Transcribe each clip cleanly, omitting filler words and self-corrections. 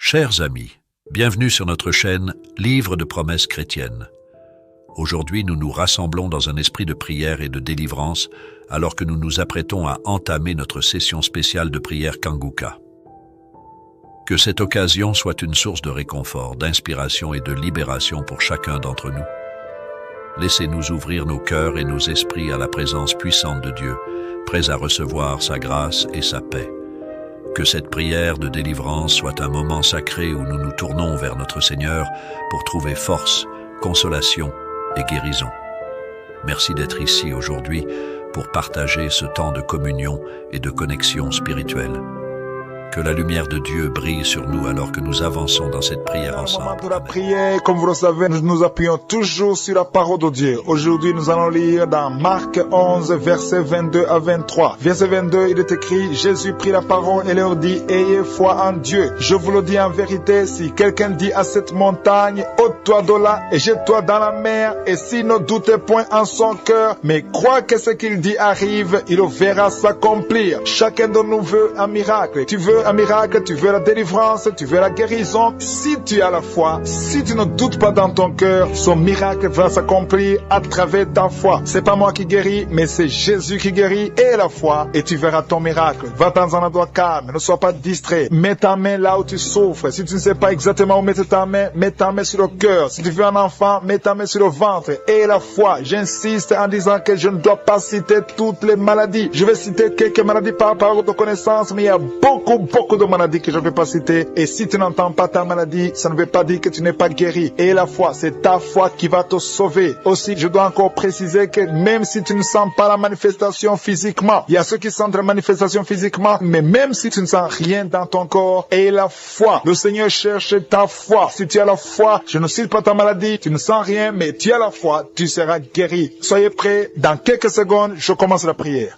Chers amis, bienvenue sur notre chaîne Livre de promesses chrétiennes. Aujourd'hui, nous nous rassemblons dans un esprit de prière et de délivrance alors que nous nous apprêtons à entamer notre session spéciale de prière Kanguka. Que cette occasion soit une source de réconfort, d'inspiration et de libération pour chacun d'entre nous. Laissez-nous ouvrir nos cœurs et nos esprits à la présence puissante de Dieu, prêts à recevoir sa grâce et sa paix. Que cette prière de délivrance soit un moment sacré où nous nous tournons vers notre Seigneur pour trouver force, consolation et guérison. Merci d'être ici aujourd'hui pour partager ce temps de communion et de connexion spirituelle. Que la lumière de Dieu brille sur nous alors que nous avançons dans cette prière ensemble. Au moment de la prière, comme vous le savez, nous nous appuyons toujours sur la parole de Dieu. Aujourd'hui, nous allons lire dans Marc 11, versets 22 à 23. Verset 22, il est écrit, Jésus prit la parole et leur dit, ayez foi en Dieu. Je vous le dis en vérité, si quelqu'un dit à cette montagne, ôte-toi de là et jette-toi dans la mer, et s'il ne doute point en son cœur, mais croit que ce qu'il dit arrive, il le verra s'accomplir. Chacun de nous veut un miracle. Tu veux un miracle, tu veux la délivrance, tu veux la guérison. Si tu as la foi, si tu ne doutes pas dans ton cœur, son miracle va s'accomplir à travers ta foi. C'est pas moi qui guéris, mais c'est Jésus qui guérit et la foi, et tu verras ton miracle. Va dans un endroit calme, ne sois pas distrait. Mets ta main là où tu souffres. Si tu ne sais pas exactement où mettre ta main, mets ta main sur le cœur. Si tu veux un enfant, mets ta main sur le ventre. Et la foi, j'insiste en disant que je ne dois pas citer toutes les maladies. Je vais citer quelques maladies par rapport de connaissance, mais il y a beaucoup de maladies que je ne vais pas citer. Et si tu n'entends pas ta maladie, ça ne veut pas dire que tu n'es pas guéri. Et la foi, c'est ta foi qui va te sauver. Aussi, je dois encore préciser que même si tu ne sens pas la manifestation physiquement, il y a ceux qui sentent la manifestation physiquement, mais même si tu ne sens rien dans ton corps, et la foi, le Seigneur cherche ta foi. Si tu as la foi, je ne cite pas ta maladie, tu ne sens rien, mais tu as la foi, tu seras guéri. Soyez prêts, dans quelques secondes, je commence la prière.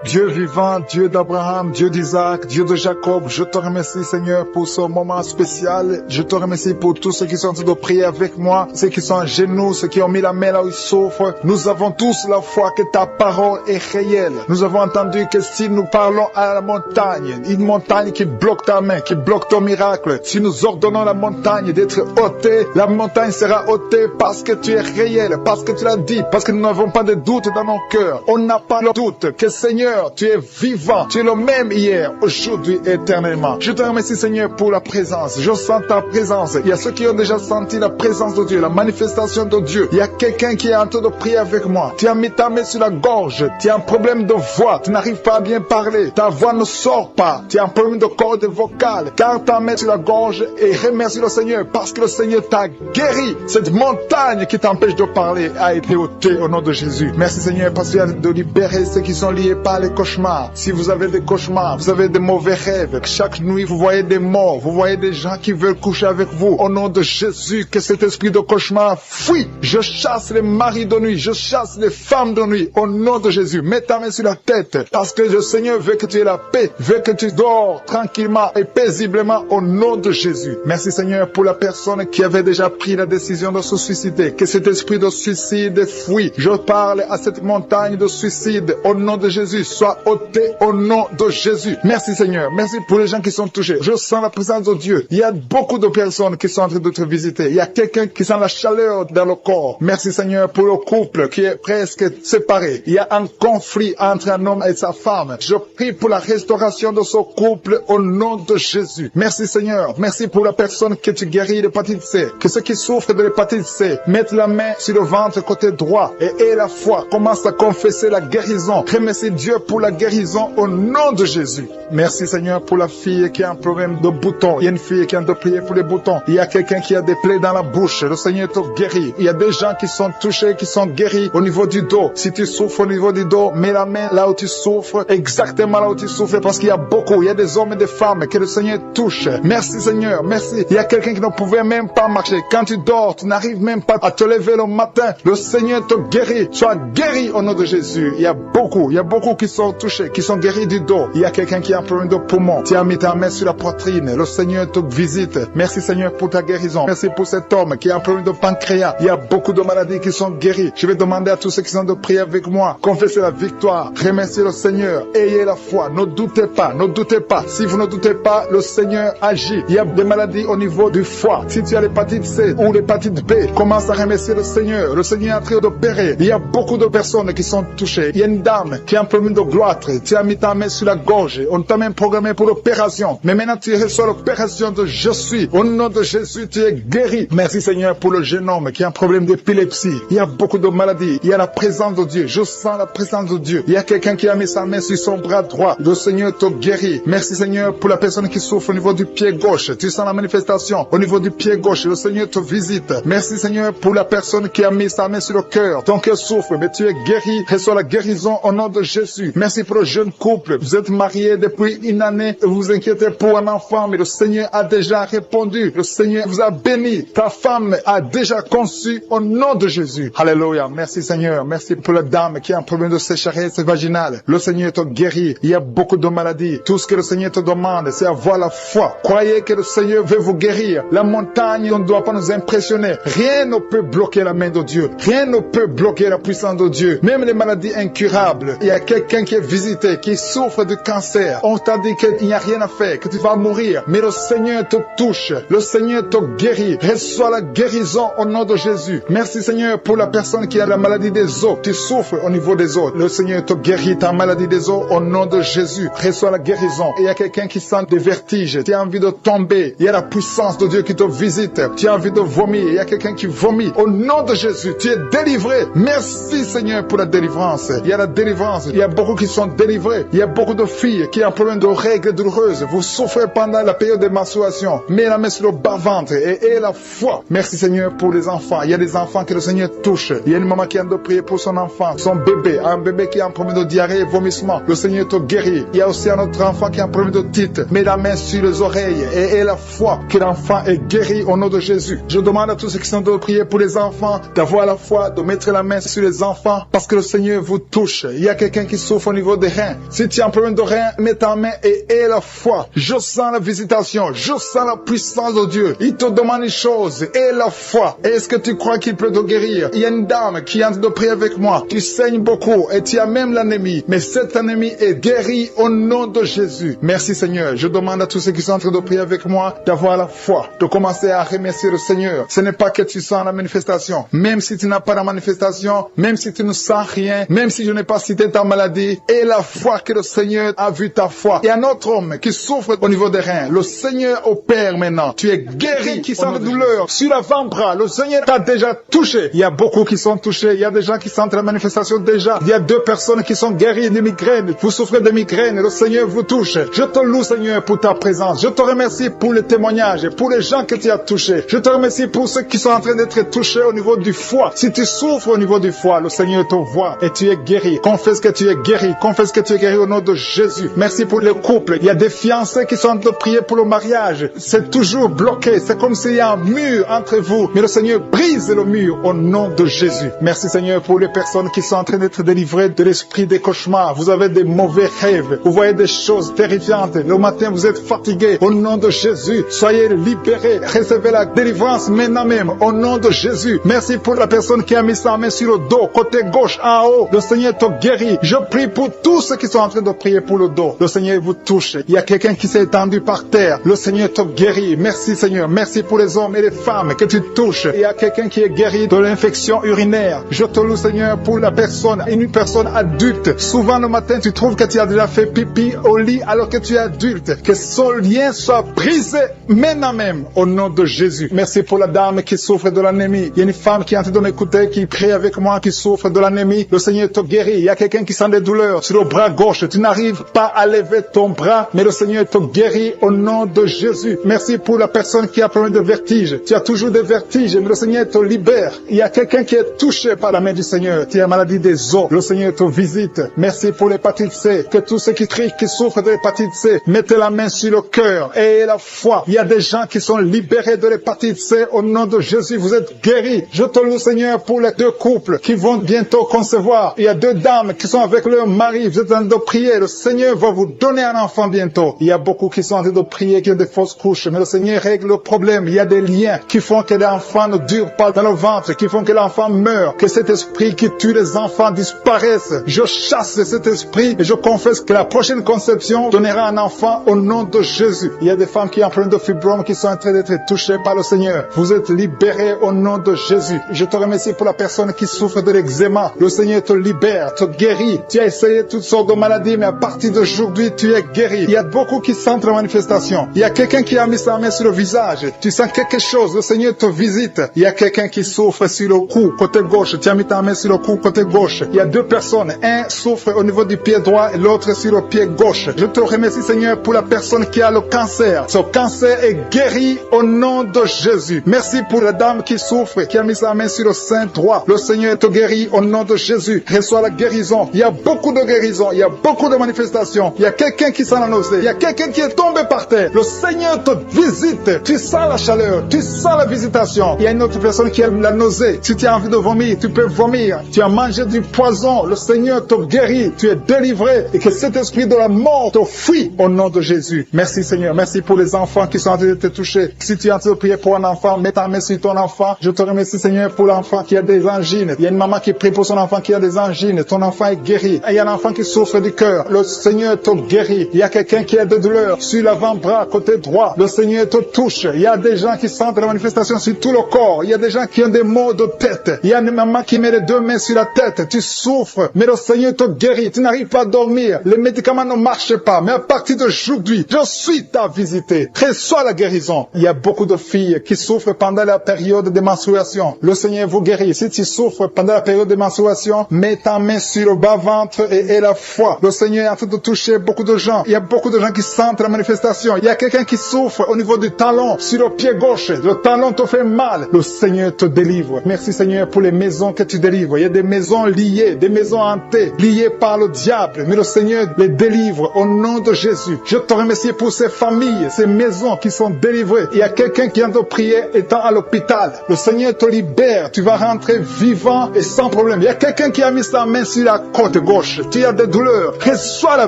Dieu vivant, Dieu d'Abraham, Dieu d'Isaac, Dieu de Jacob, je te remercie Seigneur pour ce moment spécial. Je te remercie pour tous ceux qui sont en train de prier avec moi, ceux qui sont à genoux, ceux qui ont mis la main là où ils souffrent. Nous avons tous la foi que ta parole est réelle. Nous avons entendu que si nous parlons à la montagne, une montagne qui bloque ta main, qui bloque ton miracle, si nous ordonnons la montagne d'être ôtée, la montagne sera ôtée parce que tu es réel, parce que tu l'as dit, parce que nous n'avons pas de doute dans nos cœurs. On n'a pas le doute que Seigneur, tu es vivant, tu es le même hier, aujourd'hui, éternellement. Je te remercie Seigneur pour la présence. Je sens ta présence. Il y a ceux qui ont déjà senti la présence de Dieu, la manifestation de Dieu. Il y a quelqu'un qui est en train de prier avec moi. Tu as mis ta main sur la gorge. Tu as un problème de voix. Tu n'arrives pas à bien parler. Ta voix ne sort pas. Tu as un problème de corde vocale. Car ta main sur la gorge et remercie le Seigneur parce que le Seigneur t'a guéri. Cette montagne qui t'empêche de parler a été ôtée au nom de Jésus. Merci Seigneur parce qu'il y a de libérer ceux qui sont liés par les cauchemars. Si vous avez des cauchemars, vous avez des mauvais rêves, chaque nuit vous voyez des morts, vous voyez des gens qui veulent coucher avec vous, au nom de Jésus, que cet esprit de cauchemar fuit. Je chasse les maris de nuit, je chasse les femmes de nuit, au nom de Jésus. Mets ta main sur la tête, parce que le Seigneur veut que tu aies la paix, veut que tu dors tranquillement et paisiblement au nom de Jésus. Merci Seigneur pour la personne qui avait déjà pris la décision de se suicider, que cet esprit de suicide fuit. Je parle à cette montagne de suicide, au nom de Jésus. Soit ôté au nom de Jésus. Merci Seigneur. Merci pour les gens qui sont touchés. Je sens la présence de Dieu. Il y a beaucoup de personnes qui sont en train de te visiter. Il y a quelqu'un qui sent la chaleur dans le corps. Merci Seigneur pour le couple qui est presque séparé. Il y a un conflit entre un homme et sa femme. Je prie pour la restauration de ce couple au nom de Jésus. Merci Seigneur. Merci pour la personne que tu guéris de l'hépatite C. Que ceux qui souffrent de l'hépatite C mettent la main sur le ventre côté droit et aient la foi. Commence à confesser la guérison. Remercie Dieu pour la guérison au nom de Jésus. Merci Seigneur pour la fille qui a un problème de boutons. Il y a une fille qui a de prier pour les boutons. Il y a quelqu'un qui a des plaies dans la bouche. Le Seigneur te guérit. Il y a des gens qui sont touchés, qui sont guéris au niveau du dos. Si tu souffres au niveau du dos, mets la main là où tu souffres, exactement là où tu souffres, parce qu'il y a beaucoup. Il y a des hommes et des femmes que le Seigneur touche. Merci Seigneur, merci. Il y a quelqu'un qui ne pouvait même pas marcher. Quand tu dors, tu n'arrives même pas à te lever le matin. Le Seigneur te guérit. Sois guéri au nom de Jésus. Il y a beaucoup qui qui sont touchés, qui sont guéris du dos. Il y a quelqu'un qui a un problème de poumon. Tu as mis ta main sur la poitrine. Le Seigneur te visite. Merci Seigneur pour ta guérison. Merci pour cet homme qui a un problème de pancréas. Il y a beaucoup de maladies qui sont guéries. Je vais demander à tous ceux qui sont de prier avec moi. Confessez la victoire. Remerciez le Seigneur. Ayez la foi. Ne doutez pas. Ne doutez pas. Si vous ne doutez pas, le Seigneur agit. Il y a des maladies au niveau du foie. Si tu as l'hépatite C ou l'hépatite B, commence à remercier le Seigneur. Le Seigneur est en train d'opérer. Il y a beaucoup de personnes qui sont touchées. Il y a une dame qui a un problème de gloître. Tu as mis ta main sur la gorge. On t'a même programmé pour l'opération. Mais maintenant tu reçois l'opération de je suis. Au nom de Jésus, tu es guéri. Merci Seigneur pour le jeune homme qui a un problème d'épilepsie. Il y a beaucoup de maladies. Il y a la présence de Dieu. Je sens la présence de Dieu. Il y a quelqu'un qui a mis sa main sur son bras droit. Le Seigneur te guérit. Merci Seigneur pour la personne qui souffre au niveau du pied gauche. Tu sens la manifestation au niveau du pied gauche. Le Seigneur te visite. Merci Seigneur pour la personne qui a mis sa main sur le cœur. Ton cœur souffre, mais tu es guéri. Reçois la guérison au nom de Jésus. Merci pour le jeune couple. Vous êtes mariés depuis une année. Vous vous inquiétez pour un enfant, mais le Seigneur a déjà répondu. Le Seigneur vous a béni. Ta femme a déjà conçu au nom de Jésus. Alléluia. Merci Seigneur. Merci pour la dame qui a un problème de sécheresse vaginale. Le Seigneur te guérit. Il y a beaucoup de maladies. Tout ce que le Seigneur te demande, c'est avoir la foi. Croyez que le Seigneur veut vous guérir. La montagne ne doit pas nous impressionner. Rien ne peut bloquer la main de Dieu. Rien ne peut bloquer la puissance de Dieu. Même les maladies incurables. Il y a quelqu'un qui est visité, qui souffre de cancer. On t'a dit qu'il n'y a rien à faire, que tu vas mourir. Mais le Seigneur te touche. Le Seigneur te guérit. Reçois la guérison au nom de Jésus. Merci Seigneur pour la personne qui a la maladie des os. Tu souffres au niveau des os. Le Seigneur te guérit ta maladie des os au nom de Jésus. Reçois la guérison. Et il y a quelqu'un qui sent des vertiges. Tu as envie de tomber. Il y a la puissance de Dieu qui te visite. Tu as envie de vomir. Il y a quelqu'un qui vomit. Au nom de Jésus, tu es délivré. Merci Seigneur pour la délivrance. Il y a la délivrance. Il y a beaucoup qui sont délivrés. Il y a beaucoup de filles qui ont un problème de règles douloureuses. Vous souffrez pendant la période de menstruation. Mets la main sur le bas-ventre et aie la foi. Merci Seigneur pour les enfants. Il y a des enfants que le Seigneur touche. Il y a une maman qui a de prier pour son enfant, son bébé. Un bébé qui a un problème de diarrhée et vomissement. Le Seigneur te guérit. Il y a aussi un autre enfant qui a un problème de titre. Mets la main sur les oreilles et aie la foi que l'enfant est guéri au nom de Jésus. Je demande à tous ceux qui sont de prier pour les enfants d'avoir la foi, de mettre la main sur les enfants parce que le Seigneur vous touche. Il y a quelqu'un qui souffre au niveau des reins. Si tu as un problème de reins, mets ta main et aie la foi. Je sens la visitation. Je sens la puissance de Dieu. Il te demande une chose. Aie la foi. Est-ce que tu crois qu'il peut te guérir? Il y a une dame qui est en train de prier avec moi. Tu saignes beaucoup et tu as même l'anémie. Mais cette anémie est guérie au nom de Jésus. Merci Seigneur. Je demande à tous ceux qui sont en train de prier avec moi d'avoir la foi, de commencer à remercier le Seigneur. Ce n'est pas que tu sens la manifestation. Même si tu n'as pas la manifestation, même si tu ne sens rien, même si je n'ai pas cité ta maladie, et la foi que le Seigneur a vu ta foi. Il y a un autre homme qui souffre au niveau des reins. Le Seigneur opère maintenant. Tu es guéri, qui sent la douleur sur l'avant-bras. Le Seigneur t'a déjà touché. Il y a beaucoup qui sont touchés. Il y a des gens qui sentent la manifestation déjà. Il y a 2 personnes qui sont guéries de migraines. Vous souffrez de migraines. Le Seigneur vous touche. Je te loue Seigneur pour ta présence. Je te remercie pour les témoignages, pour les gens que tu as touchés. Je te remercie pour ceux qui sont en train d'être touchés au niveau du foie. Si tu souffres au niveau du foie, le Seigneur te voit et tu es guéri. Confesse que tu es guéri. Confesse que tu es guéri au nom de Jésus. Merci pour les couples. Il y a des fiancés qui sont en train de prier pour le mariage. C'est toujours bloqué. C'est comme s'il y a un mur entre vous. Mais le Seigneur brise le mur au nom de Jésus. Merci Seigneur pour les personnes qui sont en train d'être délivrées de l'esprit des cauchemars. Vous avez des mauvais rêves. Vous voyez des choses terrifiantes. Le matin, vous êtes fatigué. Au nom de Jésus, soyez libérés. Recevez la délivrance maintenant même. Au nom de Jésus. Merci pour la personne qui a mis sa main sur le dos, côté gauche, en haut. Le Seigneur te guérit. Je prie pour tous ceux qui sont en train de prier pour le dos. Le Seigneur vous touche. Il y a quelqu'un qui s'est étendu par terre. Le Seigneur te guérit. Merci Seigneur. Merci pour les hommes et les femmes que tu touches. Il y a quelqu'un qui est guéri de l'infection urinaire. Je te loue Seigneur pour la personne, une personne adulte. Souvent le matin, tu trouves que tu as déjà fait pipi au lit alors que tu es adulte. Que son lien soit brisé maintenant même au nom de Jésus. Merci pour la dame qui souffre de l'anémie. Il y a une femme qui est en train de m'écouter, qui prie avec moi, qui souffre de l'anémie. Le Seigneur te guérit. Il y a quelqu'un qui sent des douleurs sur le bras gauche. Tu n'arrives pas à lever ton bras, mais le Seigneur te guérit au nom de Jésus. Merci pour la personne qui a problème de vertige. Tu as toujours des vertiges, mais le Seigneur te libère. Il y a quelqu'un qui est touché par la main du Seigneur. Tu as maladie des os. Le Seigneur te visite. Merci pour l'hépatite C. Que tous ceux qui crient, qui souffrent de l'hépatite C, mettez la main sur le cœur et la foi. Il y a des gens qui sont libérés de l'hépatite C au nom de Jésus. Vous êtes guéris. Je te loue Seigneur pour les 2 couples qui vont bientôt concevoir. Il y a 2 dames qui sont avec leur mari, vous êtes en train de prier, le Seigneur va vous donner un enfant bientôt. Il y a beaucoup qui sont en train de prier, qui ont des fausses couches, mais le Seigneur règle le problème. Il y a des liens qui font que l'enfant ne dure pas dans le ventre, qui font que l'enfant meurt, que cet esprit qui tue les enfants disparaisse. Je chasse cet esprit et je confesse que la prochaine conception donnera un enfant au nom de Jésus. Il y a des femmes qui ont plein de fibromes qui sont en train d'être touchées par le Seigneur. Vous êtes libérés au nom de Jésus. Je te remercie pour la personne qui souffre de l'eczéma. Le Seigneur te libère, te guérit. Tu as essayé toutes sortes de maladies, mais à partir d'aujourd'hui, tu es guéri. Il y a beaucoup qui sentent la manifestation. Il y a quelqu'un qui a mis sa main sur le visage. Tu sens quelque chose, le Seigneur te visite. Il y a quelqu'un qui souffre sur le cou, côté gauche. Tu as mis ta main sur le cou, côté gauche. Il y a deux personnes. Un souffre au niveau du pied droit et l'autre sur le pied gauche. Je te remercie, Seigneur, pour la personne qui a le cancer. Ce cancer est guéri au nom de Jésus. Merci pour la dame qui souffre, qui a mis sa main sur le sein droit. Le Seigneur te guérit au nom de Jésus. Reçois la guérison. Il y a beaucoup de guérison. Il y a beaucoup de manifestations. Il y a quelqu'un qui sent la nausée. Il y a quelqu'un qui est tombé par terre. Le Seigneur te visite. Tu sens la chaleur. Tu sens la visitation. Il y a une autre personne qui a la nausée. Si tu as envie de vomir, tu peux vomir. Tu as mangé du poison. Le Seigneur te guérit. Tu es délivré. Et que cet esprit de la mort te fuit au nom de Jésus. Merci Seigneur. Merci pour les enfants qui sont en train de te toucher. Si tu es en train de prier pour un enfant, mets ta main sur ton enfant. Je te remercie Seigneur pour l'enfant qui a des angines. Il y a une maman qui prie pour son enfant qui a des angines. Ton enfant est guéri. Et il y a un enfant qui souffre du cœur. Le Seigneur te guérit. Il y a quelqu'un qui a des douleurs sur l'avant-bras, côté droit. Le Seigneur te touche. Il y a des gens qui sentent la manifestation sur tout le corps. Il y a des gens qui ont des maux de tête. Il y a une maman qui met les deux mains sur la tête. Tu souffres, mais le Seigneur te guérit. Tu n'arrives pas à dormir. Les médicaments ne marchent pas. Mais à partir d'aujourd'hui, je suis ta visité. Reçois la guérison. Il y a beaucoup de filles qui souffrent pendant la période de menstruation. Le Seigneur vous guérit. Si tu souffres pendant la période de menstruation, mets ta main sur le bas-ventre et la foi. Le Seigneur est en train de toucher beaucoup de gens. Il y a beaucoup de gens qui sentent la manifestation. Il y a quelqu'un qui souffre au niveau du talon, sur le pied gauche. Le talon te fait mal. Le Seigneur te délivre. Merci Seigneur pour les maisons que tu délivres. Il y a des maisons liées, des maisons hantées, liées par le diable. Mais le Seigneur les délivre au nom de Jésus. Je te remercie pour ces familles, ces maisons qui sont délivrées. Il y a quelqu'un qui vient de prier étant à l'hôpital. Le Seigneur te libère. Tu vas rentrer vivant et sans problème. Il y a quelqu'un qui a mis sa main sur la côte gauche. Tu as des douleurs. Reçois la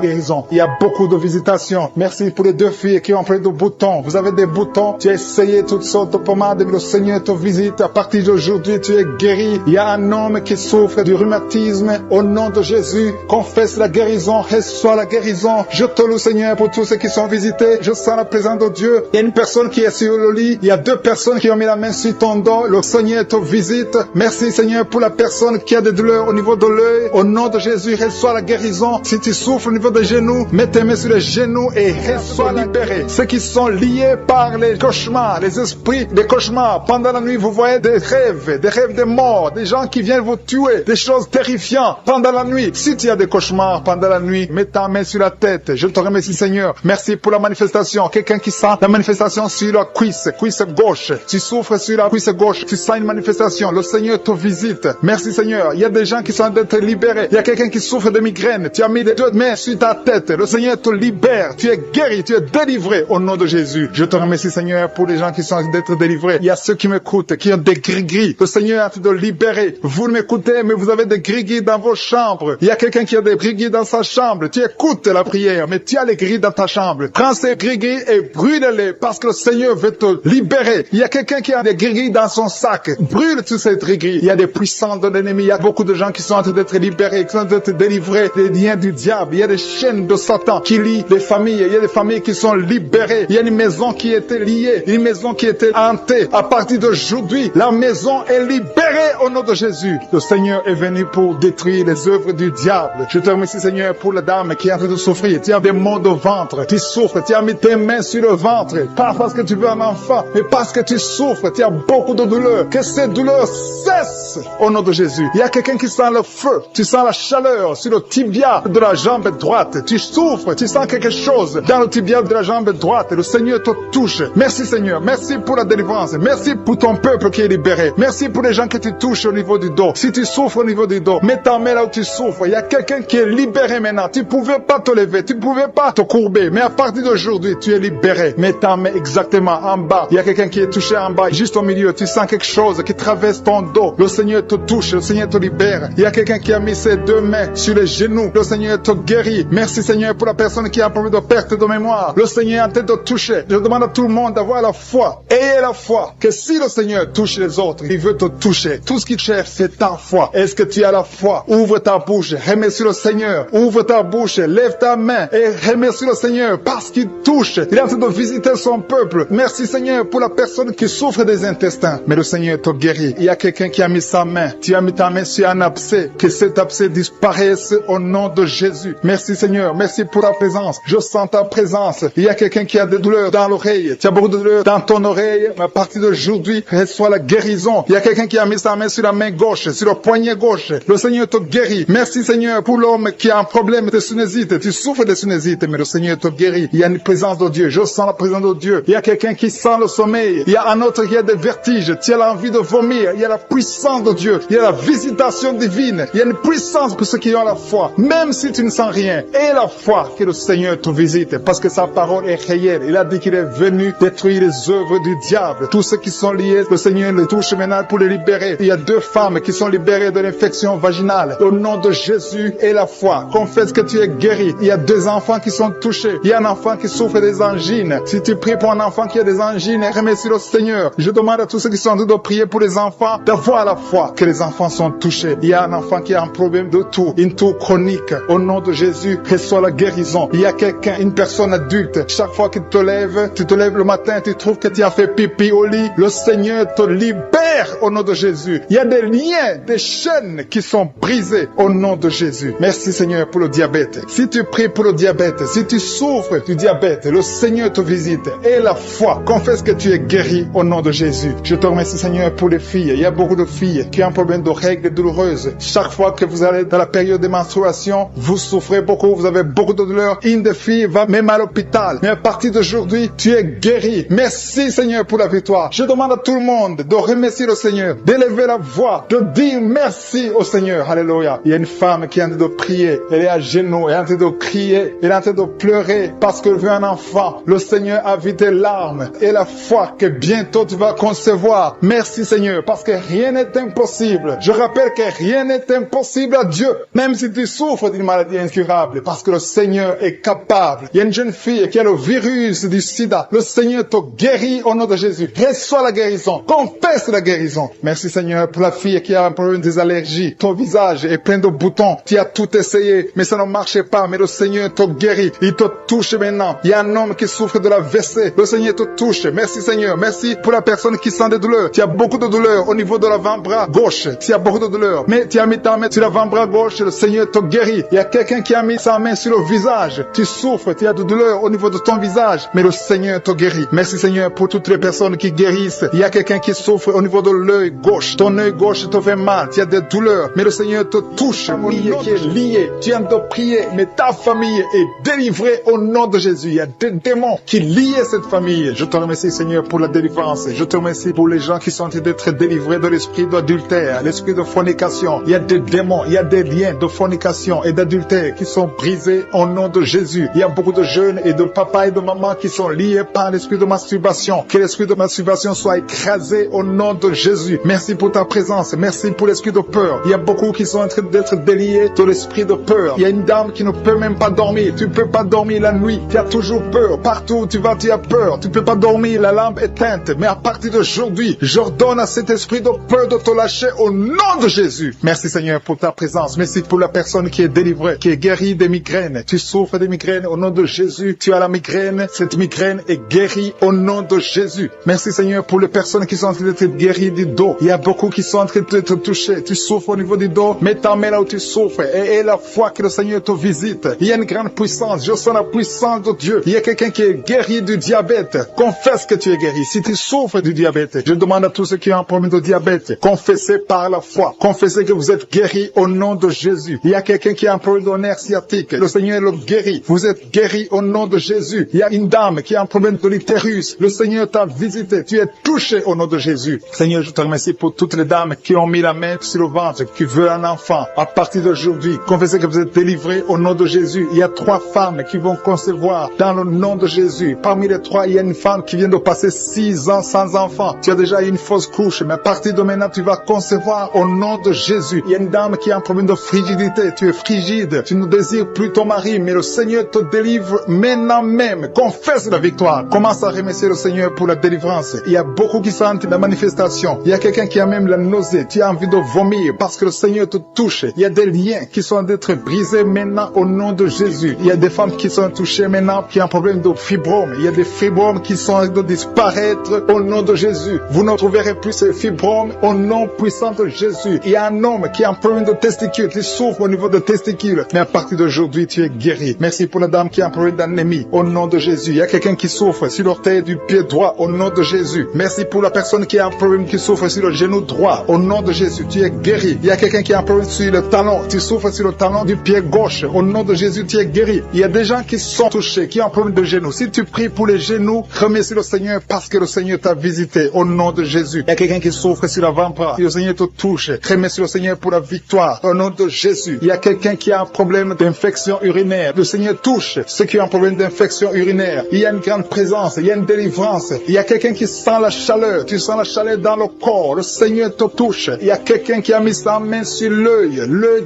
guérison. Il y a beaucoup de visitations. Merci pour les deux filles qui ont pris de boutons. Vous avez des boutons. Tu as essayé toutes sortes de pommades, mais le Seigneur te visite. À partir d'aujourd'hui, tu es guéri. Il y a un homme qui souffre du rhumatisme. Au nom de Jésus, confesse la guérison. Reçois la guérison. Je te loue, Seigneur, pour tous ceux qui sont visités. Je sens la présence de Dieu. Il y a une personne qui est sur le lit. Il y a deux personnes qui ont mis la main sur ton dos. Le Seigneur te visite. Merci, Seigneur, pour la personne qui a des douleurs au niveau de l'œil. Au nom de Jésus, reçois la guérison. Si tu souffres au niveau des genoux, mets tes mains sur les genoux et reçois libéré. Ceux qui sont liés par les cauchemars, les esprits des cauchemars. Pendant la nuit, vous voyez des rêves de mort, des gens qui viennent vous tuer, des choses terrifiantes pendant la nuit. Si tu as des cauchemars pendant la nuit, mets ta main sur la tête. Je te remercie, Seigneur. Merci pour la manifestation. Quelqu'un qui sent la manifestation sur la cuisse gauche. Tu souffres sur la cuisse gauche. Tu sens une manifestation. Le Seigneur te visite. Merci, Seigneur. Il y a des gens qui sont d'être libérés. Il y a quelqu'un qui souffre de migraine. Tu as mis les deux mains sur ta tête. Le Seigneur te libère. Tu es guéri. Tu es délivré au nom de Jésus. Je te remercie, Seigneur, pour les gens qui sont d'être délivrés. Il y a ceux qui m'écoutent, qui ont des gris-gris. Le Seigneur a fait de libérer. Vous m'écoutez, mais vous avez des gris-gris dans vos chambres. Il y a quelqu'un qui a des gris-gris dans sa chambre. Tu écoutes la prière, mais tu as les gris dans ta chambre. Prends ces gris-gris et brûle-les parce que le Seigneur veut te libérer. Il y a quelqu'un qui a des gris-gris dans son sac. Brûle tous ces gris-gris. Il y a des puissants de l'ennemi. Il y a beaucoup de gens qui sont en train d'être libérés, qui sont en train d'être délivrés des liens du diable. Il y a des chaînes de Satan qui lient les familles. Il y a des familles qui sont libérées. Il y a une maison qui était liée, une maison qui était hantée. À partir d'aujourd'hui, la maison est libérée au nom de Jésus. Le Seigneur est venu pour détruire les œuvres du diable. Je te remercie, Seigneur, pour la dame qui est en train de souffrir. Tu as des maux de ventre. Tu souffres. Tu as mis tes mains sur le ventre. Pas parce que tu veux un enfant, mais parce que tu souffres. Tu as beaucoup de douleurs. Que ces douleurs cessent au nom de Jésus. Il y a quelqu'un qui sent le feu. Tu sens la chaleur sur le tibia de la jambe droite. Tu souffres. Tu sens quelque chose dans le tibia de la jambe droite. Le Seigneur te touche. Merci, Seigneur. Merci pour la délivrance. Merci pour ton peuple qui est libéré. Merci pour les gens que tu touches au niveau du dos. Si tu souffres au niveau du dos, mets ta main là où tu souffres. Il y a quelqu'un qui est libéré maintenant. Tu ne pouvais pas te lever. Tu ne pouvais pas te courber. Mais à partir d'aujourd'hui, tu es libéré. Mets ta main exactement en bas. Il y a quelqu'un qui est touché en bas, juste au milieu. Tu sens quelque chose qui traverse ton dos. Le Seigneur te touche. Le Seigneur te libère. Il y a quelqu'un qui a mis ses deux mains sur les genoux. Le Seigneur te guérit. Merci Seigneur pour la personne qui a un problème de perte de mémoire. Le Seigneur est en train de toucher. Je demande à tout le monde d'avoir la foi. Ayez la foi que si le Seigneur touche les autres, il veut te toucher. Tout ce qu'il cherche, c'est ta foi. Est-ce que tu as la foi? Ouvre ta bouche, remercie le Seigneur. Ouvre ta bouche, lève ta main et remercie le Seigneur parce qu'il touche. Il est en train de visiter son peuple. Merci Seigneur pour la personne qui souffre des intestins. Mais le Seigneur te guérit. Il y a quelqu'un qui a mis sa main. Tu as mis ta main sur un abcès. Que cet abcès disparaisse au nom de Jésus. Merci Seigneur. Merci pour la présence. Je sens ta présence. Il y a quelqu'un qui a des douleurs dans l'oreille. Tu as beaucoup de douleurs dans ton oreille. À partir d'aujourd'hui, reçois la guérison. Il y a quelqu'un qui a mis sa main sur la main gauche, sur le poignet gauche. Le Seigneur te guérit. Merci Seigneur pour l'homme qui a un problème de sinusite. Tu souffres de sinusite, mais le Seigneur te guérit. Il y a une présence de Dieu. Je sens la présence de Dieu. Il y a quelqu'un qui sent le sommeil. Il y a un autre qui a des vertiges. Tu as l'envie de vomir. Il y a la puissance de Dieu. Il y a la visitation divine. Il y a une puissance pour ceux qui ont la foi. Même si tu ne sens rien, aie la foi que le Seigneur te visite parce que sa parole est réelle. Il a dit qu'il est venu détruire les œuvres du diable. Tous ceux qui sont liés, le Seigneur les touche maintenant pour les libérer. Il y a 2 femmes qui sont libérées de l'infection vaginale. Au nom de Jésus et la foi, confesse que tu es guéri. Il y a 2 enfants qui sont touchés. Il y a un enfant qui souffre des angines. Si tu pries pour un enfant qui a des angines, remercie le Seigneur. Je demande à tous ceux qui sont en train de prier pour les enfants d'avoir la foi que les enfants sont touchés. Il y a un enfant qui a un problème de toux, une toux chronique. Au nom de Jésus, reçois la guérison. Il y a quelqu'un, une personne adulte. Chaque fois que tu te lèves le matin, tu trouves que tu as fait pipi au lit. Le Seigneur te libère au nom de Jésus. Il y a des liens, des chaînes qui sont brisées au nom de Jésus. Merci Seigneur pour le diabète. Si tu pries pour le diabète, si tu souffres du diabète, le Seigneur te visite. Et la foi, confesse que tu es guéri au nom de Jésus. Je te remercie Seigneur pour les filles. Il y a beaucoup de filles qui ont un problème de règles douloureuses. Chaque fois que vous allez dans la période de menstruation, vous souffrez beaucoup, vous avez beaucoup de douleurs. Une des filles va même à l'hôpital. Mais à partir d'aujourd'hui, tu es guéri. Merci Seigneur pour la victoire. Je demande à tout le monde de remercier le Seigneur, d'élever la voix, de dire merci au Seigneur. Alléluia. Il y a une femme qui est en train de prier. Elle est à genoux, elle est en train de crier, elle est en train de pleurer parce qu'elle veut un enfant. Le Seigneur a vu tes larmes et la foi que bientôt tu vas concevoir. Merci Seigneur parce que rien n'est impossible. Je rappelle que rien n'est impossible à Dieu, même si tu souffres d'une maladie incurable, parce que le Seigneur est capable. Il y a une jeune fille qui a le virus du sida. Le Seigneur te guérit au nom de Jésus. Reçois la guérison. Confesse la guérison. Merci Seigneur pour la fille qui a un problème des allergies. Ton visage est plein de boutons. Tu as tout essayé, mais ça ne marchait pas. Mais le Seigneur te guérit. Il te touche maintenant. Il y a un homme qui souffre de la WC. Le Seigneur te touche. Merci Seigneur. Merci pour la personne qui sent des douleurs. Tu as beaucoup de douleurs au niveau de l'avant-bras gauche. Tu as beaucoup de douleurs. Mais tu as mis ta main sur l'avant-bras gauche. Le Seigneur te guérit. Il y a quelqu'un qui a mis sa main sur le visage. Tu souffres. Tu as de douleurs au niveau de ton visage. Mais le Seigneur te guérit. Merci Seigneur pour toutes les personnes qui guérissent. Il y a quelqu'un qui souffre au niveau de l'œil gauche. Ton œil gauche te fait mal. Tu as des douleurs. Mais le Seigneur te touche. Famille qui est liée. Tu viens de prier. Mais ta famille est délivrée au nom de Jésus. Il y a des démons qui lient cette famille. Je te remercie Seigneur pour la délivrance. Je te remercie pour les gens qui sont en train d'être délivrés de l'esprit d'adultère, l'esprit de fornication. Il y a des démons. Il y a des liens de fornication et d'adultère qui sont brisés au nom de Jésus. Il y a beaucoup de jeunes et de papas et de mamans qui sont liés par l'esprit de masturbation. Que l'esprit de masturbation soit écrasé au nom de Jésus. Merci pour ta présence. Merci pour l'esprit de peur. Il y a beaucoup qui sont en train d'être déliés de l'esprit de peur. Il y a une dame qui ne peut même pas dormir. Tu ne peux pas dormir la nuit. Tu as toujours peur. Partout où tu vas, tu as peur. Tu ne peux pas dormir, la lampe éteinte. Mais à partir d'aujourd'hui, j'ordonne à cet esprit de peur de te lâcher au nom de Jésus. Merci Seigneur pour ta présence. Merci pour la personne qui est délivrée, qui est guérie des migraines. Tu souffres des migraines au nom de Jésus. Tu as la migraine. Cette migraine est guérie au nom de Jésus. Merci Seigneur pour les personnes qui sont en train d'être guéries du dos. Il y a beaucoup qui sont en train d'être touchés. Tu souffres au niveau du dos. Mets ta main là où tu souffres et aie la foi que le Seigneur te visite. Il y a une grande puissance. Je sens la puissance de Dieu. Il y a quelqu'un qui est guéri du diabète. Confesse que tu es guéri. Si tu souffres du diabète, je demande à tous ceux qui ont un problème de diabète, confessez par la foi. Confessez que vous êtes guéri au nom de Jésus. Il y a quelqu'un qui a un problème de nerf sciatique. Le Seigneur le guérit. Vous êtes guéri au nom de Jésus. Il y a une dame qui a un problème de l'utérus. Le Seigneur t'a visité. Tu es touché au nom de Jésus. Seigneur, je te remercie pour toutes les dames qui ont mis la main sur le ventre, qui veulent un enfant. À partir d'aujourd'hui, confessez que vous êtes délivrés au nom de Jésus. Il y a 3 femmes qui vont concevoir dans le nom de Jésus. Parmi les 3, il y a une femme qui vient de passer 6 ans sans enfant. Tu as déjà eu une fausse couche, mais à partir de maintenant, tu vas concevoir au nom de Jésus. Il y a une dame qui a un problème de frigidité. frigidité, tu es frigide, tu ne désires plus ton mari, mais le Seigneur te délivre maintenant même. Confesse la victoire. Commence à remercier le Seigneur pour la délivrance. Il y a beaucoup qui sentent la manifestation. Il y a quelqu'un qui a même la nausée. Tu as envie de vomir parce que le Seigneur te touche. Il y a des liens qui sont d'être brisés maintenant au nom de Jésus. Il y a des femmes qui sont touchées maintenant, qui ont un problème de fibrome. Il y a des fibromes qui sont de disparaître au nom de Jésus. Vous ne trouverez plus ces fibromes au nom puissant de Jésus. Il y a un homme qui a un problème de testicules, qui souffre au niveau de testicules. Mais à partir d'aujourd'hui, tu es guéri. Merci pour la dame qui a un problème d'anémie au nom de Jésus. Il y a quelqu'un qui souffre sur l'orteil du pied droit au nom de Jésus. Merci pour la personne qui a un problème, qui souffre sur le genou droit au nom de Jésus. Tu es guéri. Il y a quelqu'un qui a un problème sur le talon. Tu souffres sur le talon du pied gauche. Au nom de Jésus, tu es guéri. Il y a des gens qui sont touchés, qui ont un problème de genou. Si tu pries pour les genoux, remercie le Seigneur parce que le Seigneur t'a visité au nom de Jésus. Il y a quelqu'un qui souffre sur l'avant-bras. Si le Seigneur te touche, remercie le Seigneur pour la victoire au nom de Jésus. Il y a quelqu'un qui a un problème d'infection urinaire. Le Seigneur touche ceux qui ont un problème d'infection urinaire. Il y a une grande présence, il y a une délivrance. Il y a quelqu'un qui sent la chaleur. Tu sens la chaleur dans le corps. Le Seigneur te touche. Il y a quelqu'un qui a mis sa main sur l'œil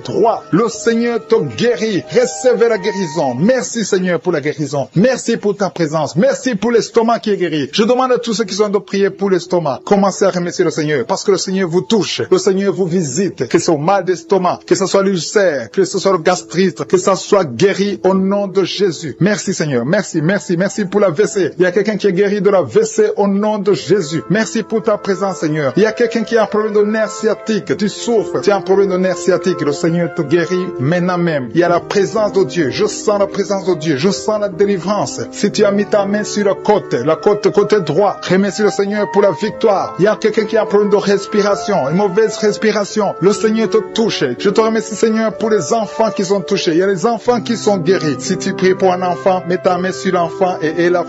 droit. Le Seigneur te guérit. Recevez la guérison. Merci Seigneur pour la guérison. Merci pour ta présence. Merci pour l'estomac qui est guéri. Je demande à tous ceux qui sont de prier pour l'estomac. Commencez à remercier le Seigneur parce que le Seigneur vous touche. Le Seigneur vous visite. Que ce soit mal d'estomac, que ce soit l'ulcère, que ce soit le gastrite, que ça soit guéri au nom de Jésus. Merci Seigneur. Merci pour la WC. Il y a quelqu'un qui est guéri de la WC au nom de Jésus. Merci pour ta présence Seigneur. Il y a quelqu'un qui a un problème de nerf sciatique. Tu souffres. Tu as un problème de nerf sciatique. Le Seigneur te guérit maintenant même. Il y a la présence de Dieu. Je sens la présence de Dieu. Je sens la délivrance. Si tu as mis ta main sur la côté droit, remercie le Seigneur pour la victoire. Il y a quelqu'un qui a un problème de respiration, une mauvaise respiration. Le Seigneur te touche. Je te remercie Seigneur pour les enfants qui sont touchés. Il y a les enfants qui sont guéris. Si tu pries pour un enfant, mets ta main sur l'enfant et la